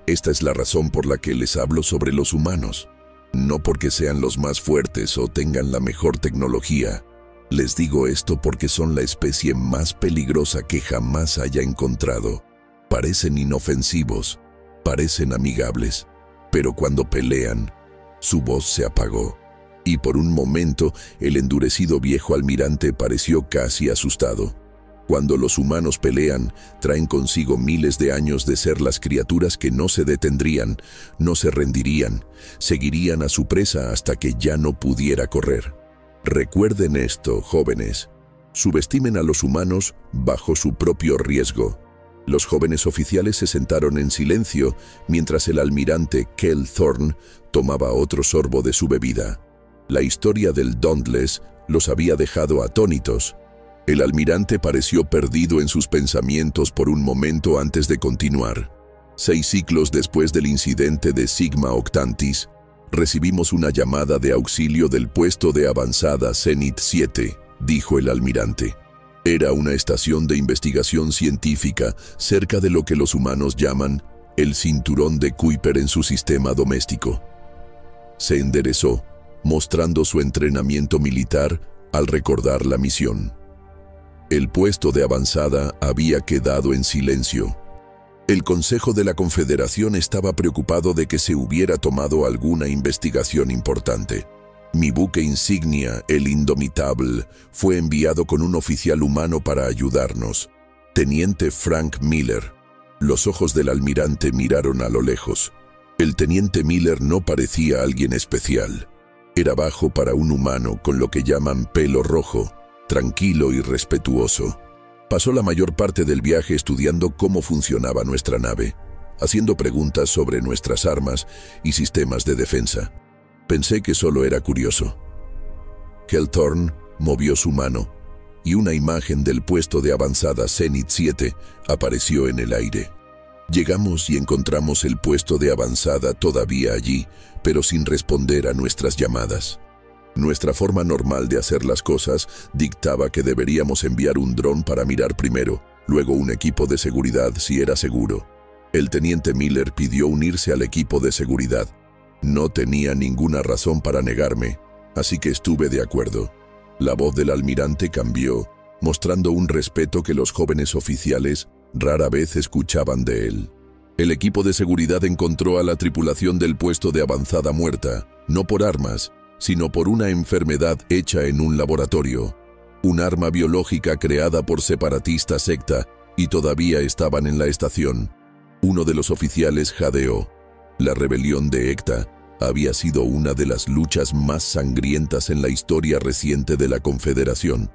Esta es la razón por la que les hablo sobre los humanos. No porque sean los más fuertes o tengan la mejor tecnología. Les digo esto porque son la especie más peligrosa que jamás haya encontrado. Parecen inofensivos, parecen amigables, pero cuando pelean, su voz se apagó. Y por un momento, el endurecido viejo almirante pareció casi asustado. Cuando los humanos pelean, traen consigo miles de años de ser las criaturas que no se detendrían, no se rendirían, seguirían a su presa hasta que ya no pudiera correr. Recuerden esto, jóvenes. Subestimen a los humanos bajo su propio riesgo. Los jóvenes oficiales se sentaron en silencio mientras el almirante Kelthorn tomaba otro sorbo de su bebida. La historia del Dauntless los había dejado atónitos. El almirante pareció perdido en sus pensamientos por un momento antes de continuar. 6 ciclos después del incidente de Sigma Octantis, recibimos una llamada de auxilio del puesto de avanzada Zenith 7, dijo el almirante. Era una estación de investigación científica cerca de lo que los humanos llaman el cinturón de Kuiper en su sistema doméstico. Se enderezó, mostrando su entrenamiento militar al recordar la misión. El puesto de avanzada había quedado en silencio. El Consejo de la Confederación estaba preocupado de que se hubiera tomado alguna investigación importante. Mi buque insignia, el Indomitable, fue enviado con un oficial humano para ayudarnos, Teniente Frank Miller. Los ojos del almirante miraron a lo lejos. El teniente Miller no parecía alguien especial. Era bajo para un humano con lo que llaman pelo rojo, tranquilo y respetuoso. Pasó la mayor parte del viaje estudiando cómo funcionaba nuestra nave, haciendo preguntas sobre nuestras armas y sistemas de defensa. Pensé que solo era curioso. Kel Thorne movió su mano y una imagen del puesto de avanzada Zenith 7 apareció en el aire. Llegamos y encontramos el puesto de avanzada todavía allí, pero sin responder a nuestras llamadas. Nuestra forma normal de hacer las cosas dictaba que deberíamos enviar un dron para mirar primero, luego un equipo de seguridad si era seguro. El teniente Miller pidió unirse al equipo de seguridad. No tenía ninguna razón para negarme, así que estuve de acuerdo. La voz del almirante cambió, mostrando un respeto que los jóvenes oficiales rara vez escuchaban de él. El equipo de seguridad encontró a la tripulación del puesto de avanzada muerta, no por armas, sino por una enfermedad hecha en un laboratorio. Un arma biológica creada por separatistas secta, y todavía estaban en la estación. Uno de los oficiales jadeó. La rebelión de Ekta había sido una de las luchas más sangrientas en la historia reciente de la Confederación.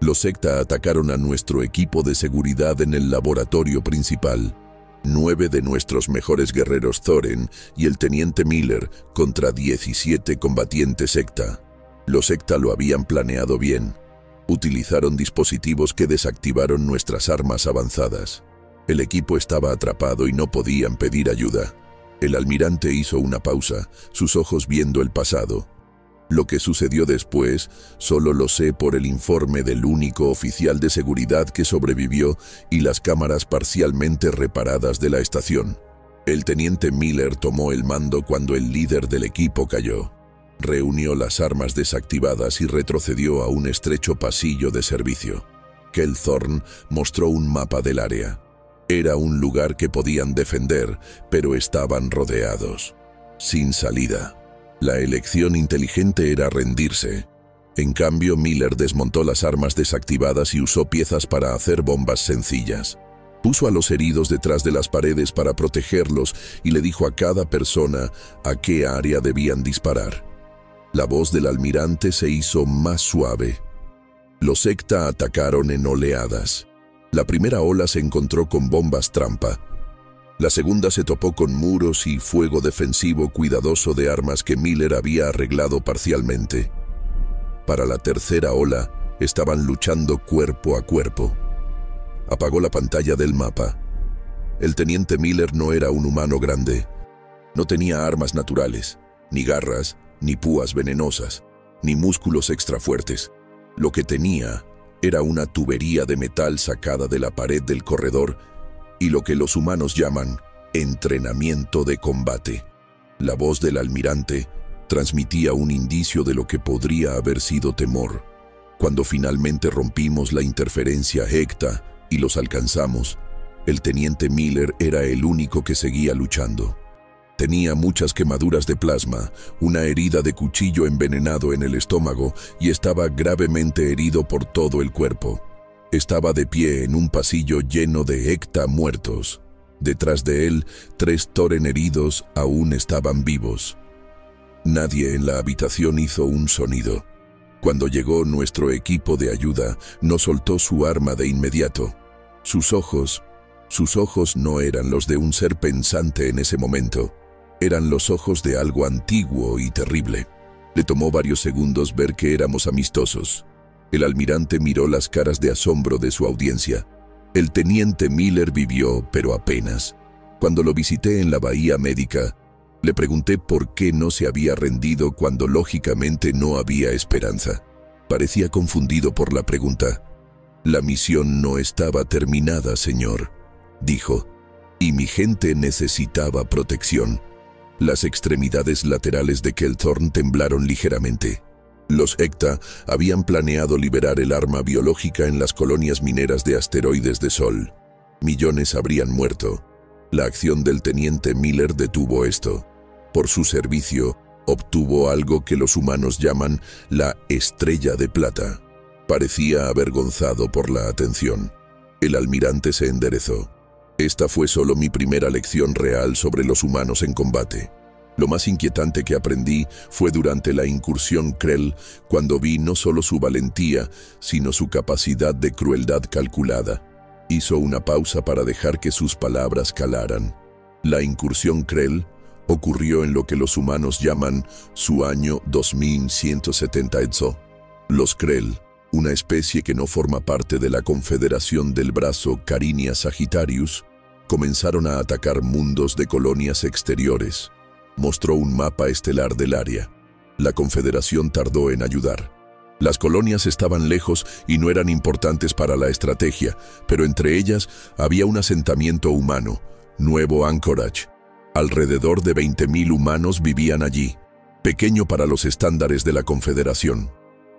Los secta atacaron a nuestro equipo de seguridad en el laboratorio principal. 9 de nuestros mejores guerreros Thorin y el teniente Miller contra 17 combatientes secta. Los secta lo habían planeado bien. Utilizaron dispositivos que desactivaron nuestras armas avanzadas. El equipo estaba atrapado y no podían pedir ayuda. El almirante hizo una pausa, sus ojos viendo el pasado. Lo que sucedió después solo lo sé por el informe del único oficial de seguridad que sobrevivió y las cámaras parcialmente reparadas de la estación. El teniente Miller tomó el mando cuando el líder del equipo cayó. Reunió las armas desactivadas y retrocedió a un estrecho pasillo de servicio. Kel Thorne mostró un mapa del área. Era un lugar que podían defender, pero estaban rodeados, sin salida. La elección inteligente era rendirse. En cambio, Miller desmontó las armas desactivadas y usó piezas para hacer bombas sencillas. Puso a los heridos detrás de las paredes para protegerlos y le dijo a cada persona a qué área debían disparar. La voz del almirante se hizo más suave. Los secta atacaron en oleadas. La primera ola se encontró con bombas trampa. La segunda se topó con muros y fuego defensivo cuidadoso de armas que Miller había arreglado parcialmente. Para la tercera ola, estaban luchando cuerpo a cuerpo. Apagó la pantalla del mapa. El teniente Miller no era un humano grande. No tenía armas naturales, ni garras, ni púas venenosas, ni músculos extra fuertes. Lo que tenía era una tubería de metal sacada de la pared del corredor y lo que los humanos llaman entrenamiento de combate. La voz del almirante transmitía un indicio de lo que podría haber sido temor. Cuando finalmente rompimos la interferencia Ekta y los alcanzamos, el teniente Miller era el único que seguía luchando. Tenía muchas quemaduras de plasma, una herida de cuchillo envenenado en el estómago y estaba gravemente herido por todo el cuerpo. Estaba de pie en un pasillo lleno de Ekta muertos. Detrás de él, 3 Thorin heridos aún estaban vivos. Nadie en la habitación hizo un sonido. Cuando llegó nuestro equipo de ayuda, no soltó su arma de inmediato. Sus ojos no eran los de un ser pensante en ese momento. Eran los ojos de algo antiguo y terrible. Le tomó varios segundos ver que éramos amistosos. El almirante miró las caras de asombro de su audiencia. El teniente Miller vivió, pero apenas. Cuando lo visité en la bahía médica, le pregunté por qué no se había rendido cuando lógicamente no había esperanza. Parecía confundido por la pregunta. «La misión no estaba terminada, señor», dijo, «y mi gente necesitaba protección». Las extremidades laterales de Kel Thorne temblaron ligeramente. Los Ekta habían planeado liberar el arma biológica en las colonias mineras de asteroides de Sol. Millones habrían muerto. La acción del teniente Miller detuvo esto. Por su servicio, obtuvo algo que los humanos llaman la Estrella de Plata. Parecía avergonzado por la atención. El almirante se enderezó. Esta fue solo mi primera lección real sobre los humanos en combate. Lo más inquietante que aprendí fue durante la incursión Krell, cuando vi no solo su valentía, sino su capacidad de crueldad calculada. Hizo una pausa para dejar que sus palabras calaran. La incursión Krell ocurrió en lo que los humanos llaman su año 2178. Los Krell, una especie que no forma parte de la Confederación del Brazo Carinia Sagittarius, comenzaron a atacar mundos de colonias exteriores. Mostró un mapa estelar del área. La Confederación tardó en ayudar. Las colonias estaban lejos y no eran importantes para la estrategia, pero entre ellas había un asentamiento humano, Nuevo Anchorage. Alrededor de 20.000 humanos vivían allí, pequeño para los estándares de la Confederación.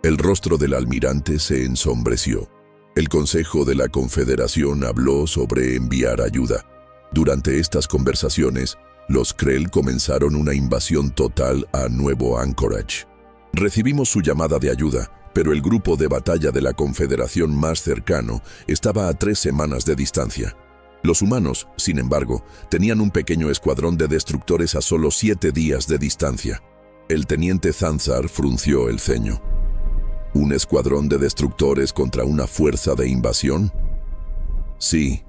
El rostro del almirante se ensombreció. El Consejo de la Confederación habló sobre enviar ayuda. Durante estas conversaciones, los Krell comenzaron una invasión total a Nuevo Anchorage. Recibimos su llamada de ayuda, pero el grupo de batalla de la Confederación más cercano estaba a 3 semanas de distancia. Los humanos, sin embargo, tenían un pequeño escuadrón de destructores a solo 7 días de distancia. El teniente Zanzar frunció el ceño. ¿Un escuadrón de destructores contra una fuerza de invasión? Sí.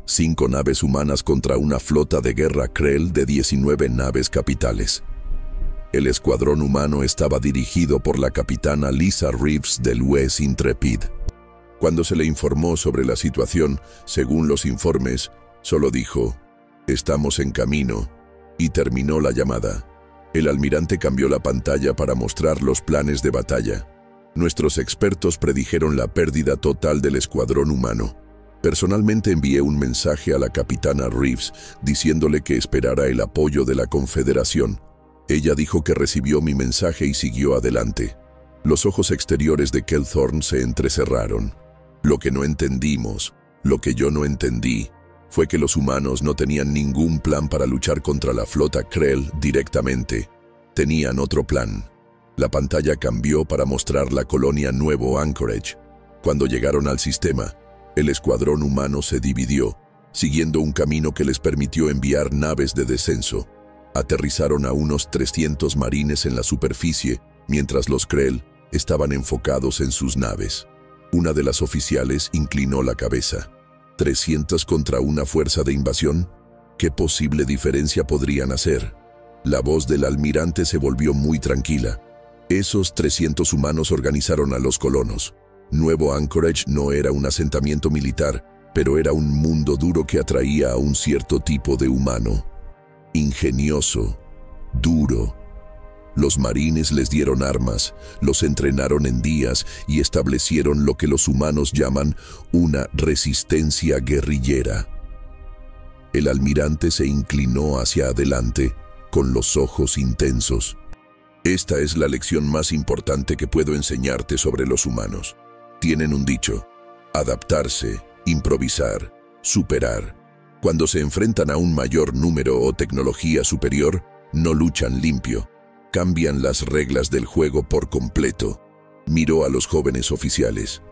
5 naves humanas contra una flota de guerra Krell de 19 naves capitales. El escuadrón humano estaba dirigido por la capitana Lisa Reeves del US Intrepid. Cuando se le informó sobre la situación, según los informes, solo dijo, «Estamos en camino», y terminó la llamada. El almirante cambió la pantalla para mostrar los planes de batalla. Nuestros expertos predijeron la pérdida total del escuadrón humano. Personalmente envié un mensaje a la capitana Reeves diciéndole que esperara el apoyo de la Confederación. Ella dijo que recibió mi mensaje y siguió adelante. Los ojos exteriores de Kelthorn se entrecerraron. Lo que no entendimos, lo que yo no entendí, fue que los humanos no tenían ningún plan para luchar contra la flota Krell directamente. Tenían otro plan. La pantalla cambió para mostrar la colonia Nuevo Anchorage. Cuando llegaron al sistema, el escuadrón humano se dividió, siguiendo un camino que les permitió enviar naves de descenso. Aterrizaron a unos 300 marines en la superficie, mientras los Krell estaban enfocados en sus naves. Una de las oficiales inclinó la cabeza. ¿300 contra una fuerza de invasión? ¿Qué posible diferencia podrían hacer? La voz del almirante se volvió muy tranquila. Esos 300 humanos organizaron a los colonos. Nuevo Anchorage no era un asentamiento militar, pero era un mundo duro que atraía a un cierto tipo de humano. Ingenioso, duro. Los marines les dieron armas, los entrenaron en días y establecieron lo que los humanos llaman una resistencia guerrillera. El almirante se inclinó hacia adelante, con los ojos intensos. Esta es la lección más importante que puedo enseñarte sobre los humanos. Tienen un dicho: adaptarse, improvisar, superar. Cuando se enfrentan a un mayor número o tecnología superior, no luchan limpio. Cambian las reglas del juego por completo. Miró a los jóvenes oficiales.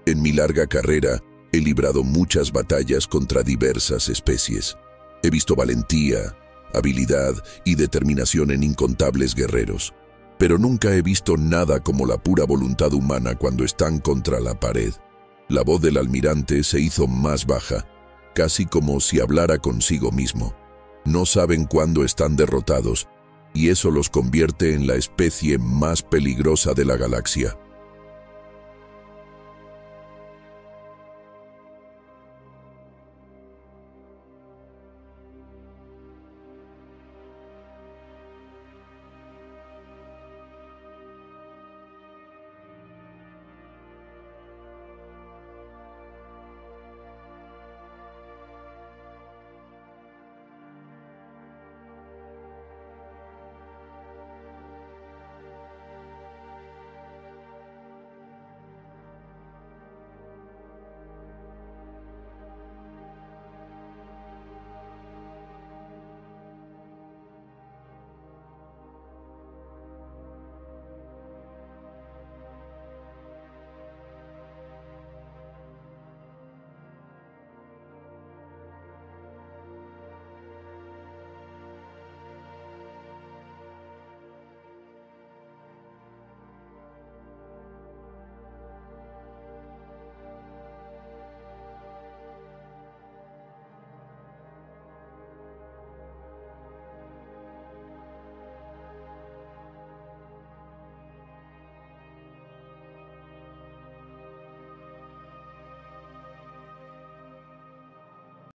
En mi larga carrera, he librado muchas batallas contra diversas especies. He visto valentía, habilidad y determinación en incontables guerreros. Pero nunca he visto nada como la pura voluntad humana cuando están contra la pared. La voz del almirante se hizo más baja, casi como si hablara consigo mismo. No saben cuándo están derrotados, y eso los convierte en la especie más peligrosa de la galaxia.